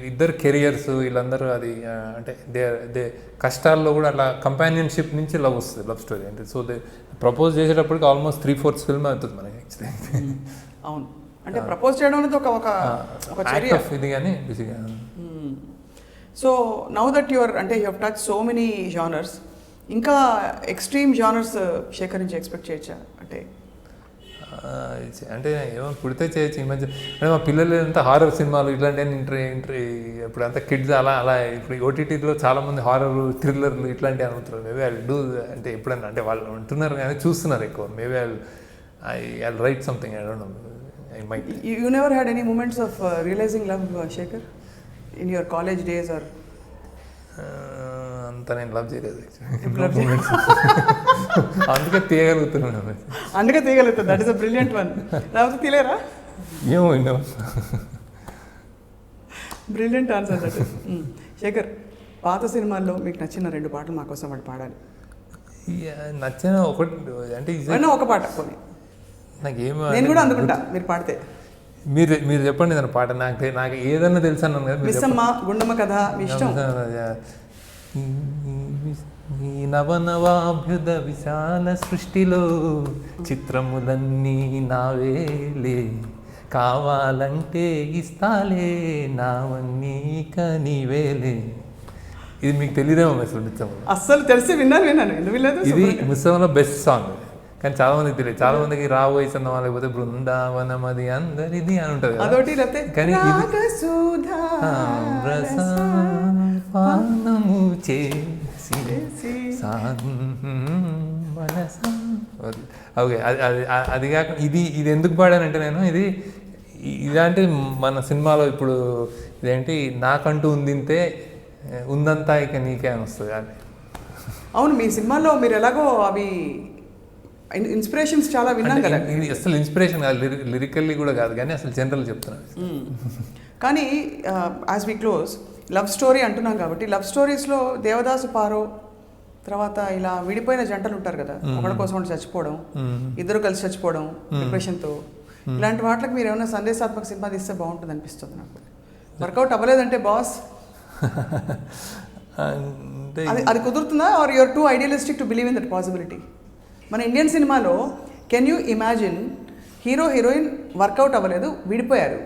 ఇద్దరు కెరియర్స్ వీళ్ళందరూ అది అంటే దే కష్టాల్లో కూడా అట్లా కంపానియన్షిప్ నుంచి లవ్ వస్తుంది లవ్ స్టోరీ అంటే. సో దే ప్రపోజ్ చేసేటప్పటికి ఆల్మోస్ట్ 3/4 ఫిల్మ్ అవుతుంది మనకి యాక్చువల్లీ. అవును, అంటే ప్రపోజ్ చేయడం అనేది ఒక చర్య ఇది కానీ బిజీగా. సో నౌ దట్ యువర్ అంటే you have touch so many genres, ఇంకా ఎక్స్ట్రీమ్ జానర్స్ శేఖర్ నుంచి ఎక్స్పెక్ట్ చేయొచ్చా? అంటే ఏమో పుడితే చేయొచ్చు. ఈ మధ్య అంటే మా పిల్లలు అంతా హారర్ సినిమాలు ఇట్లాంటి ఎంట్రీ ఇప్పుడు అంతా కిడ్స్ అలా ఇప్పుడు ఓటీటీలో చాలామంది హారర్ థ్రిల్లర్లు ఇట్లాంటివి అనుకుంటారు. మేబీ ఐ డూ అంటే ఎప్పుడైనా అంటే వాళ్ళు అంటున్నారు కానీ చూస్తున్నారు ఎక్కువ. Maybe I write something, I don't know, I might. You never had any moments of realising love Sekhar in your college days or అంత నేను లవ్ చేయలేదు అందుకే తీయగలుగుతున్నాను. That is a brilliant one. లేకపోతే తీయలేరా? ఏమో బ్రిలియంట్ ఆన్సర్ దట్. శేఖర్, పాత సినిమాల్లో మీకు నచ్చిన 2 పాటలు మా కోసం వాడు పాడాలి. నచ్చిన ఒకటి అంటే ఒక పాట కొని నాకేమో నేను కూడా అందుకుంటా మీరు పాడితే. మీరు చెప్పండి దాని పాట. నాకు ఏదన్నా తెలుసు అన్నాను కదా. మిస్సమ్మ, గుండమ్మ కథ మీ ఇష్టం. ఈ నవనవాభ్యుద విశాల సృష్టిలో చిత్రములన్నీ నావేలే, కావాలంటే ఇస్తాలే నావన్నీ కనివేలే. ఇది మీకు తెలియదేమో అసలు మిస్సమ్మ. అస్సలు తెలిసి విన్నాను ఎందుకు వినలేదు. ఇది మిస్సమ్మలో బెస్ట్ సాంగ్, కానీ చాలా మందికి తెలియదు. చాలా మందికి రాబోయే చందమా లేకపోతే బృందావనం అది అందరిది అని ఉంటుంది అదొకటి. కానీ ఓకే, అది కాక ఇది ఎందుకు పాడానంటే నేను ఇలాంటి మన సినిమాలో ఇప్పుడు ఇదేంటి నాకంటూ ఉందింతే ఉందంతా ఇక నీకే అని వస్తుంది. అది అవును, మీ సినిమాలో మీరు ఎలాగో అవి ఇన్స్పిరేషన్స్ చాలా విన్నాం కదా. ఇది అసలు ఇన్స్పిరేషన్ కాదు, లిరికల్లీ కూడా కాదు, కానీ అసలు జనరల్ చెప్తున్నాను. కానీ as we close love story అంటున్నాం కాబట్టి, లవ్ స్టోరీస్లో దేవదాసు పారో తర్వాత ఇలా విడిపోయిన జంటలు ఉంటారు కదా, ఒకరి కోసం ఒకటి చచ్చిపోవడం, ఇద్దరు కలిసి చచ్చిపోవడం డిప్రెషన్తో, ఇలాంటి వాటికి మీరు ఏమైనా సందేశాత్మక సినిమా తీస్తే బాగుంటుంది అనిపిస్తుంది నాకు. వర్కౌట్ అవ్వలేదంటే బాస్ అది కుదురుతుందా? Or you're too idealistic to believe in that possibility? మన ఇండియన్ సినిమాలో can you imagine hero heroine work out అవ్వలేదు, విడిపోయారు,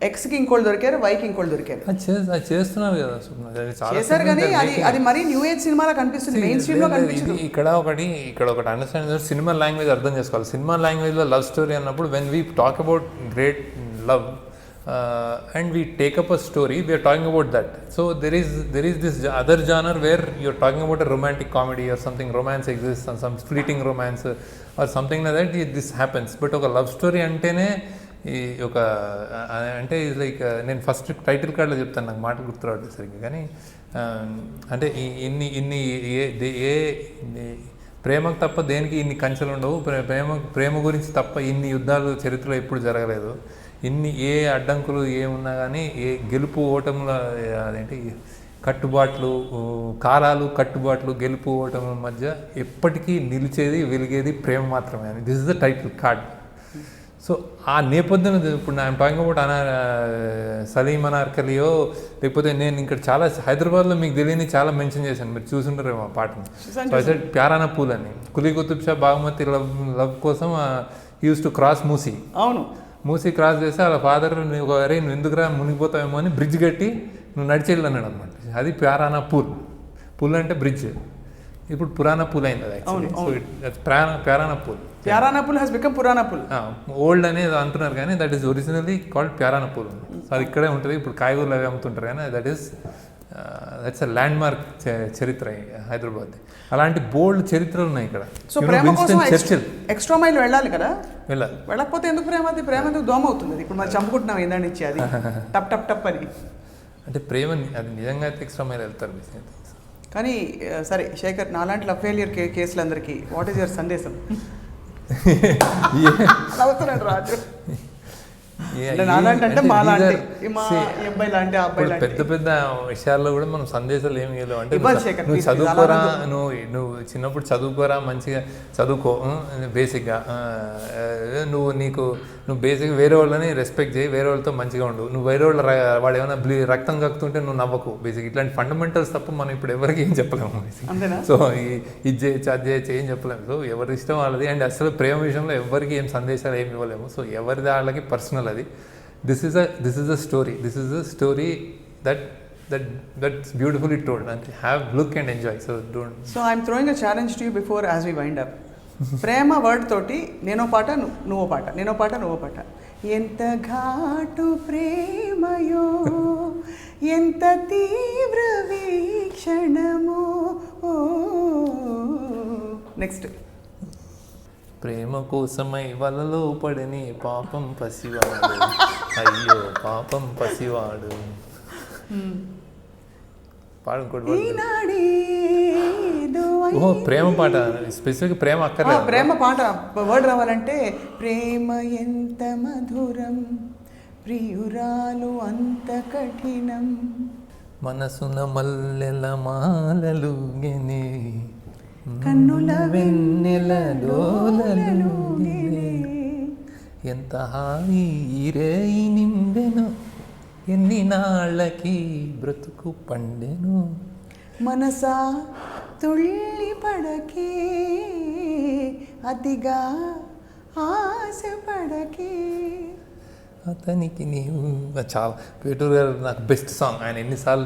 ఎక్స్కి ఇంకోళ్ళు దొరికారు, వైకి ఇంకోళ్ళు దొరికారు. అది చేస్తున్నారు కదా స్వప్న, అది చాలా చేశారు కానీ సినిమాలు అది అది మరీ న్యూ ఏజ్ సినిమాలో కనిపిస్తుంది, మెయిన్ స్ట్రీమ్లో కనిపించదు. ఇక్కడ ఒకటి అండర్స్టాండ్, సినిమా లాంగ్వేజ్ అర్థం చేసుకోవాలి. సినిమా లాంగ్వేజ్లో లవ్ స్టోరీ అన్నప్పుడు when we talk about great love and we take up a story, we are talking about that. So there is this other genre where you're talking about a romantic comedy or something, romance exists and some fleeting romance or something like that, this happens. But oka love story antene ఒక అంటే ఇది like నేను first title కార్డ్లో చెప్తాను, నాకు మాట గుర్తు రావట్లేదు సరిగ్గా, కానీ అంటే ఇన్ని ఏ ప్రేమకు తప్ప దేనికి ఇన్ని కంచెలు ఉండవు, ప్రేమ గురించి తప్ప ఇన్ని యుద్ధాలు చరిత్రలో ఎప్పుడు జరగలేదు, ఇన్ని ఏ అడ్డంకులు ఏమున్నా కానీ ఏ గెలుపు ఓటముల అదేంటి కట్టుబాట్లు, కాలాలు కట్టుబాట్లు, గెలుపు ఓటముల మధ్య ఎప్పటికీ నిలిచేది వెలిగేది ప్రేమ మాత్రమే అని this is the title card. So ఆ నేపథ్యం ఇప్పుడు ఐఎమ్ టాకింగ్ అబౌట్ సలీం అనార్కలియో, లేకపోతే నేను ఇక్కడ చాలా హైదరాబాద్లో మీకు తెలియని చాలా మెన్షన్ చేశాను, మీరు చూసుంటారేమో ఆ పాటని. ప్యారానా పూల్ అని, కులీ కుతుబ్ షా బాగుమతి లవ్ కోసం యూస్ టు క్రాస్ మూసీ. అవును, మూసీ క్రాస్ చేస్తే వాళ్ళ ఫాదర్ అరే నువ్వు ఎందుకురా మునిగిపోతావేమో అని బ్రిడ్జ్ కట్టి నువ్వు నడిచేళ్ళు అన్నాడు అనమాట. అది ప్యారానా పూల్. పూల్ అంటే బ్రిడ్జ్. ఇప్పుడు పురాణా పూల్ అయింది అది actually. So Pyarana Pul. Pyarana Pul has become Purana Pul. Old అనేది అంటున్నారు కానీ that is originally called Pyarana Pul. So అది ఇక్కడే ఉంటుంది. ఇప్పుడు కాయగూరలు అవి అమ్ముతుంటారు కానీ దట్స్ అ ల్యాండ్ మార్క్ చరిత్ర హైదరాబాద్. అలాంటి బోల్డ్ చరిత్రలు ఉన్నాయి ఇక్కడ. సో ప్రేమ కోసం ఎక్స్ట్రా మైల్ వెళ్ళాలి కదా, వెళ్ళకపోతే ఎందుకు ప్రేమ? అది ప్రేమ ఎందుకు దోమ అవుతుంది? ఇప్పుడు మరి చంపుకుంటున్నాం ఏందని ఇచ్చి అది టప్ టప్ టప్ అని. అంటే ప్రేమ అది నిజంగా అయితే ఎక్స్ట్రా మైల్ వెళ్తారు. కానీ సరే శేఖర్, నాలాంటి లవ్ ఫెయిలియర్ కేసులందరికీ వాట్ ఈస్ యువర్ సందేశం? అవుతున్నాడు రాజు. పెద్ద పెద్ద విషయాల్లో కూడా మనం సందేశాలు ఏమి లేవు. అంటే నువ్వు చదువుకోరా, నువ్వు చిన్నప్పుడు చదువుకోరా, మంచిగా చదువుకో, బేసిక్గా నువ్వు బేసిక్గా వేరే వాళ్ళని రెస్పెక్ట్ చేయి, వేరే వాళ్ళతో మంచిగా ఉండు, నువ్వు వేరే వాడు ఏమైనా రక్తం కక్కుతుంటే నువ్వు నవ్వకు. బేసిక్ ఇట్లాంటి ఫండమెంటల్స్ తప్ప మనం ఇప్పుడు ఎవరికి ఏం చెప్పలేము. సో ఇది చేయొచ్చు అది చేయొచ్చు ఏం చెప్పలేము. సో ఎవరి ఇష్టం వాళ్ళది. అండ్ అసలు ప్రేమ విషయంలో ఎవరికి ఏం సందేశాలు ఏమి ఇవ్వలేము. సో ఎవరిది వాళ్ళకి పర్సనల్ అది. This is a story. This is a story that's beautifully told, and have look and enjoy. So I'm throwing a challenge to you before as we wind up. Prema word తోటి నేనో పాట నువ్వో పాట, నేనో పాట నువ్వో పాట. ఎంత ఘాటు ప్రేమయో, ఎంత తీవ్ర వీక్షణమో. నెక్స్ట్. ప్రేమ కోసమై వలలో పడని పాపం పసివాడు, అయ్యో పాపం పసివాడు. ఓహో ప్రేమ పాట, స్పెసిఫిక్ ప్రేమ అక్కర్లేదు. ప్రేమ పాట వర్డ్ రావాలంటే ప్రేమ ఎంత మధురం, ప్రియురాలు అంత కఠినం, మనసున మల్లెల మాలలుగెనే, కన్నుల వెన్నెల డోలలుగెనే, ఎంత హాయి రేయి నిండెను, ఎన్ని నాళ్ళకి బ్రతుకు పండెను, మనసా తుళ్ళి పడకే, అతిగా ఆశ పడకే. అతనికి నీవు చాలా పేటూరు గారు నాకు బెస్ట్ సాంగ్. ఆయన ఎన్నిసార్లు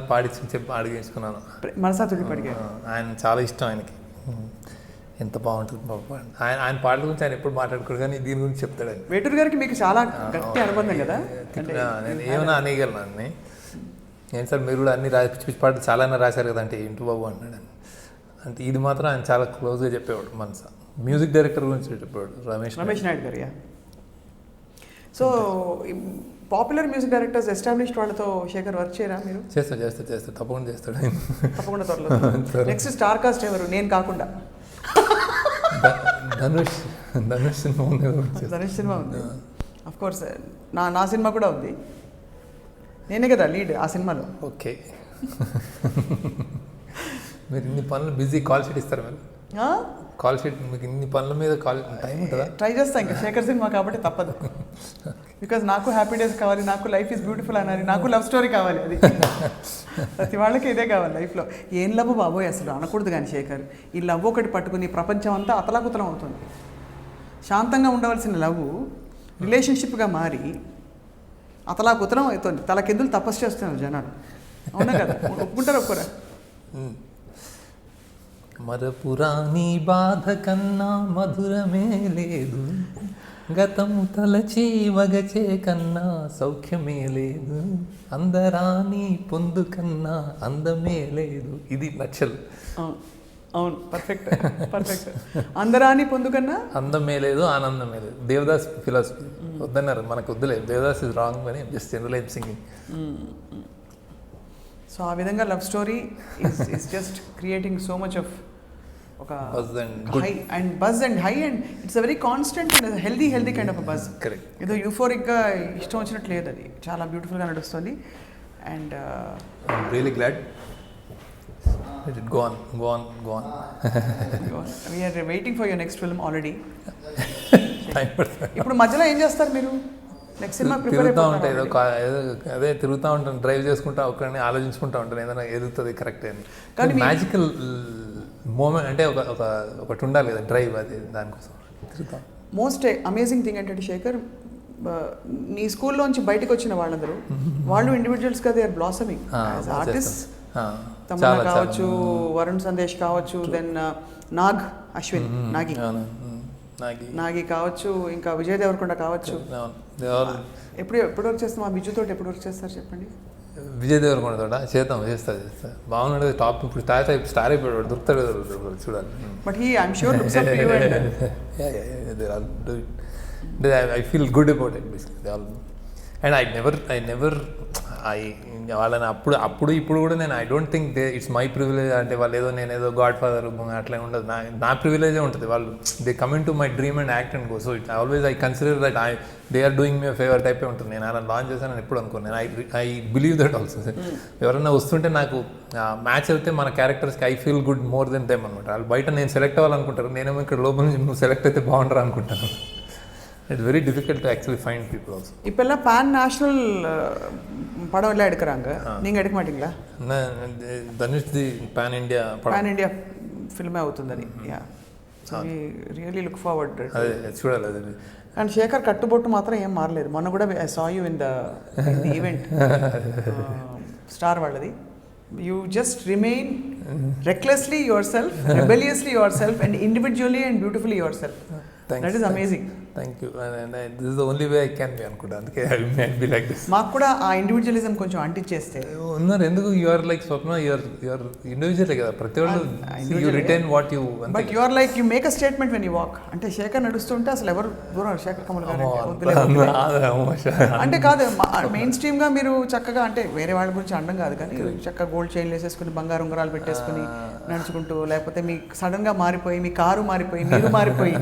అడిగించుకున్నాను. మనసా తుళ్ళి పడకే ఆయన చాలా ఇష్టం ఆయనకి. ఎంత బాగుంటుంది బాబు. ఆయన పాటల గురించి ఆయన ఎప్పుడు మాట్లాడుకోడు కానీ దీని గురించి చెప్తాడు ఆయన. వేటూరు గారికి మీకు చాలా గట్టి అనుబంధం కదా. నేను ఏమైనా అనేయగలను అన్నీ. నేను సార్ మీరు కూడా అన్ని పిచ్చి పిచ్చి పాటలు చాలానే రాశారు కదా అంటే ఏంటి బాబు అన్నాడు. అంటే ఇది మాత్రం ఆయన చాలా క్లోజ్గా చెప్పేవాడు. మనసా మ్యూజిక్ డైరెక్టర్ గురించి చెప్పేవాడు రమేష్ నాయుడు గారు. So popular music directors established వాళ్ళతో శేఖర్ వర్క్ చేయరా మీరు? చేస్తా తప్పకుండా చేస్తాడు. తప్పకుండా త్వరలో. నెక్స్ట్ స్టార్ కాస్ట్ ఎవరు నేను కాకుండా? ధనుష్ సినిమా ఉంది. అఫ్ కోర్స్ నా సినిమా కూడా ఉంది. నేనే కదా లీడ్ ఆ సినిమాలో. ఓకే. మీరు ఇన్ని పనులు బిజీ కాల్ షీట్ ఇస్తారు మీరు? కాల్ షీట్ మీకు ఇన్ని పనుల మీద టైం ఉంటుందా? ట్రై చేస్తా. ఇంకా శేఖర్ సినిమా కాబట్టి తప్పదు. బికాజ్ నాకు హ్యాపీ డేస్ కావాలి, నాకు లైఫ్ ఈజ్ బ్యూటిఫుల్ అన్నారు, నాకు లవ్ స్టోరీ కావాలి. అది ప్రతి వాళ్ళకి ఇదే కావాలి లైఫ్లో. ఏం లవ్ బాబోయ్ అసలు అనకూడదు కానీ శేఖర్. ఈ లవ్ ఒకటి పట్టుకుని ప్రపంచం అంతా అతలాకుతలం అవుతుంది. శాంతంగా ఉండవలసిన లవ్ రిలేషన్షిప్గా మారి అతలా కుతలం అవుతుంది, తలకిందులు తపస్సు చేస్తున్నారు జనాలు. అవునా కదా, ఒప్పుకుంటారు ఒప్పుకోరా? మరపురాని బాధ కన్నా మధురమే లేదు, గతము తలచి వగచే కన్నా సౌఖ్యమే లేదు, అందరాని పొందు కన్నా అందమే లేదు. ఇది నచ్చలు. అవును, పర్ఫెక్ట్ పర్ఫెక్ట్. అందరాని పొందుకన్నా అందమే లేదు, ఆనందమే లేదు. దేవదాస్ ఫిలాసఫీ వద్దన్నారు, మనకు వద్దులేదు. దేవదాస్ ఇస్ రాంగ్ అని జస్ట్ జనరల్ సింగింగ్. సో ఆ విధంగా love story is just creating so much of ఒక buzz and high and it's a very constant and healthy kind of a buzz. Correct. ఏదో యూఫోరిక్గా ఇష్టం వచ్చినట్టు లేదు, అది చాలా బ్యూటిఫుల్గా నడుస్తుంది. And really glad. Go on. We are waiting for your next film already. ఇప్పుడు ఇప్పుడు మధ్యలో ఏం చేస్తారు మీరు? నెక్స్ట్ సినిమా ప్రిపేర్ తిరుగుతూ ఉంటాయి, అదే తిరుగుతూ ఉంటాను, డ్రైవ్ చేసుకుంటా ఒక్కడిని ఆలోచించుకుంటా ఉంటాను ఏదైనా ఎదుగుతుంది కరెక్ట్ అని. కానీ మ్యాజికల్ మూమెంట్ అంటే ఒకటి ఉండాలి కదా డ్రైవ్, అది దానికోసం తిరుగుతాం. మోస్ట్ అమేజింగ్ థింగ్ ఏంటంటే శేఖర్, నీ స్కూల్లోంచి బయటకు వచ్చిన వాళ్ళందరూ వాళ్ళు ఇండివిజువల్స్గా they are blossoming as artist. Tamannaah కావచ్చు, వరుణ్ సందేశ్ కావచ్చు, దెన్ అశ్విన్ నాగి కావచ్చు, ఇంకా విజయ్ దేవరకొండ కావచ్చు. ఎప్పుడు వర్క్ చేస్తాం? ఆ బిజు తోటి ఎప్పుడు వర్క్ చేస్తారు చెప్పండి? విజయ్ దేవరకొండ తోట చేస్తా బాగున్నాడు. టాప్ ఇప్పుడు స్టార్ అయిపోయాడు, దొరుకుతాడు చూడాలి. But I'm sure looks up to you and I feel good about it basically. They all, and I never వాళ్ళని అప్పుడు ఇప్పుడు కూడా నేను I don't think it's my privilege అంటే వాళ్ళు ఏదో నేను ఏదో గాడ్ ఫాదర్ అట్లా ఉండదు. నా ప్రివిలేజే ఉంటుంది. వాళ్ళు they come into my dream and act and go. So it always I consider that they are doing me favour టైపే ఉంటుంది. నేను అలా లాంచ్ చేశానని ఎప్పుడు అనుకోను. I believe that also. ఎవరైనా వస్తుంటే నాకు మ్యాచ్ అయితే మన క్యారెక్టర్స్కి I feel good more than them అనమాట. వాళ్ళు బయట నేను సెలెక్ట్ అవ్వాలనుకుంటారు, నేనేమో ఇక్కడ లోపల నుంచి నువ్వు సెలెక్ట్ అయితే బాగుంటారు అనుకుంటాను. It's very difficult to actually find people also. இப்பெல்லாம் pan national படம் எல்லாம் எடுக்கறாங்க. நீங்க எடுக்க மாட்டீங்களா? Dhanush the pan India film అవుతుందని. Yeah. So we really look forward to it. అదే చూడాలి అది. అండ్ శేఖర్ కట్టుబొట్టు మాత్రం ఏం మారలేదు. మొన్న కూడా I saw you in the event. Star వాళ్ళది. You just remain recklessly yourself, rebelliously yourself and individually and beautifully yourself. That is amazing. Thank you. And this is the only way I can be అనుకుంటా. అందుకే I might be like this. మాకు కూడా ఆ individualism కొంచెం అంటించేస్తే ఉన్నారు. ఎందుకు you are like Swapna, you are individual కదా. ప్రతి వాళ్ళు you retain what you. But you are like you make a statement when you walk. అంటే శేఖర్ నడుస్తుంటే అసలు ఎవరు దూరం శేఖర్ కమల్ గారు అంటే కాదు. మెయిన్ స్ట్రీమ్ గా మీరు చక్కగా అంటే వేరే వాళ్ళ గురించి అనడం కాదు, కానీ చక్కగా గోల్డ్ చైన్ వేసేసుకుని బంగారు ఉంగరాలు పెట్టేసుకుని నడుచుకుంటూ, లేకపోతే మీ సడన్ గా మారిపోయి మీ కారు మారిపోయి మీరు మారిపోయి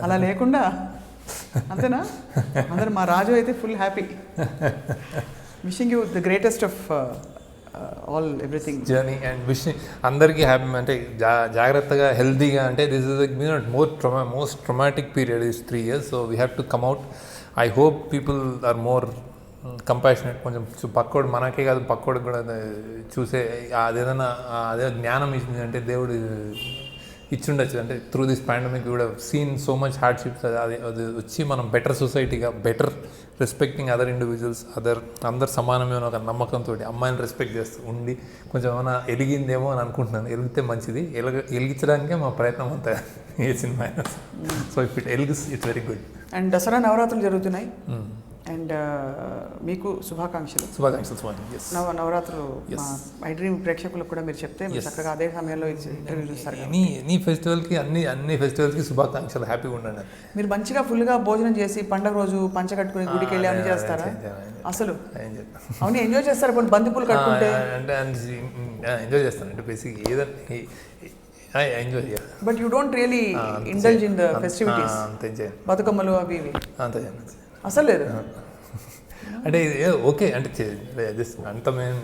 అలా లేకుండా అంతేనా? అందరూ మా రాజు అయితే full happy. Wishing you the greatest of all everything journey and wishing అందరికీ హ్యాపీ. అంటే జాగ్రత్తగా హెల్తీగా. అంటే this is most traumatic period is 3 years. So we have to come out. I hope people are more compassionate. కొంచెం పక్కోడు మనకే కాదు పక్కోడికి కూడా చూసే అదేదైనా అదే జ్ఞానం ఇచ్చింది అంటే దేవుడు ఇచ్చుండొచ్చు. అంటే త్రూ దిస్ పాండమిక్ కూడా సీన్ సో మచ్ హార్డ్షిప్స్. అది వచ్చి మనం బెటర్ సొసైటీగా, బెటర్ రెస్పెక్టింగ్ అదర్ ఇండివిజువల్స్, అందరు సమానమే ఒక నమ్మకంతో అమ్మాయిని రెస్పెక్ట్ చేస్తూ ఉండి కొంచెం ఏమైనా ఎలిగిందేమో అని అనుకుంటున్నాను. ఎలిగితే మంచిది. ఎలిగించడానికే మా ప్రయత్నం అంతా ఏ సినిమా అయినా. So if it elevates it's very good. And Dasara నవరాత్రులు జరుగుతున్నాయి. అండ్ మీకు శుభాకాంక్షలు. నవరాత్రులు ఐ డ్రీమ్ ప్రేక్షకులకు కూడా మీరు చెప్తే చక్కగా అదే సమయంలో ఇంటర్వ్యూ చూస్తారు. నీ ఫెస్టివల్కి అన్ని ఫెస్టివల్కి శుభాకాంక్షలు. హ్యాపీగా ఉండండి. మీరు మంచిగా ఫుల్గా భోజనం చేసి పండుగ రోజు పంచ కట్టుకుని గుడికి వెళ్ళి అన్ని చేస్తారా? అసలు అవును ఎంజాయ్ చేస్తారు. కొన్ని బంతిపూలు కట్టుకుంటే అంటే ఎంజాయ్ చేస్తాను. అంటే బేసిక్ ఏదైనా ఎంజాయ్ చేయాలి. But you don't really indulge in the festivities. బతుకమ్మలు అవి ఇవి అంతే అసలు లేదు. అంటే ఓకే అంటే జస్ట్ అంత మేము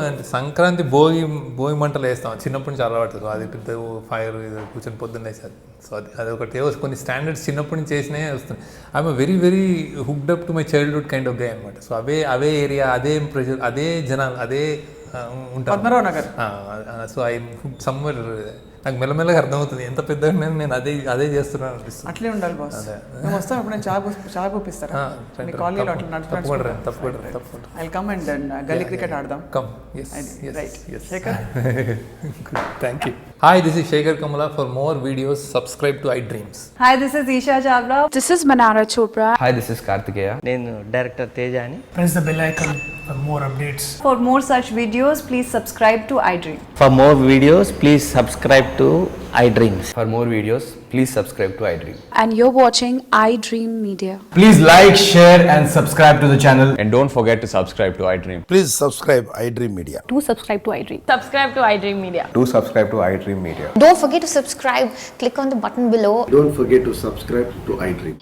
అంటే సంక్రాంతి భోగి మంటలు వేస్తాం. చిన్నప్పటి నుంచి అలవాటు. సో అది పెద్ద ఫైర్ కూర్చొని పొద్దున్న వేసారు. సో అది ఒకటి కొన్ని స్టాండర్డ్స్ చిన్నప్పటి నుంచి చేసినే వస్తుంది. I'm very very hooked up to my childhood kind of day అనమాట. సో అవే ఏరియా, అదే ప్రెజర్, అదే జనాలు, అదే ఉంటారు. Padmanabha Nagar. So I somewhere నాకు మెల్లమెల్లగా అర్థమవుతుంది ఎంత పెద్దగా నేను అదే చేస్తున్నాను అనిపిస్తుంది. అట్లే ఉండాలి బాస్. మేము వస్తాం ఇప్పుడు నేను చాయ్ పంపిస్తారా మీ కాలనీలో అట్లా తప్పకుండా I come and gully cricket ఆడదాం. Come. Right Sekhar. Thank you. Hi, this is Sekhar Kammula. For more videos subscribe to iDreams. Hi, this is Isha Chavla. This is Manara Chopra. Hi, this is Kartikeya. నేను director Teja అని. Press the bell icon for more updates. For more such videos, please subscribe to iDream. For more videos please subscribe to iDreams. For more videos, please subscribe to iDream. And you're watching iDream Media. Please like, share, and subscribe to the channel. And don't forget to subscribe to iDream. Please subscribe iDream Media. Do subscribe to iDream. Subscribe to iDream Media. Do subscribe to iDream Media. Don't forget to subscribe. Click on the button below. Don't forget to subscribe to iDream.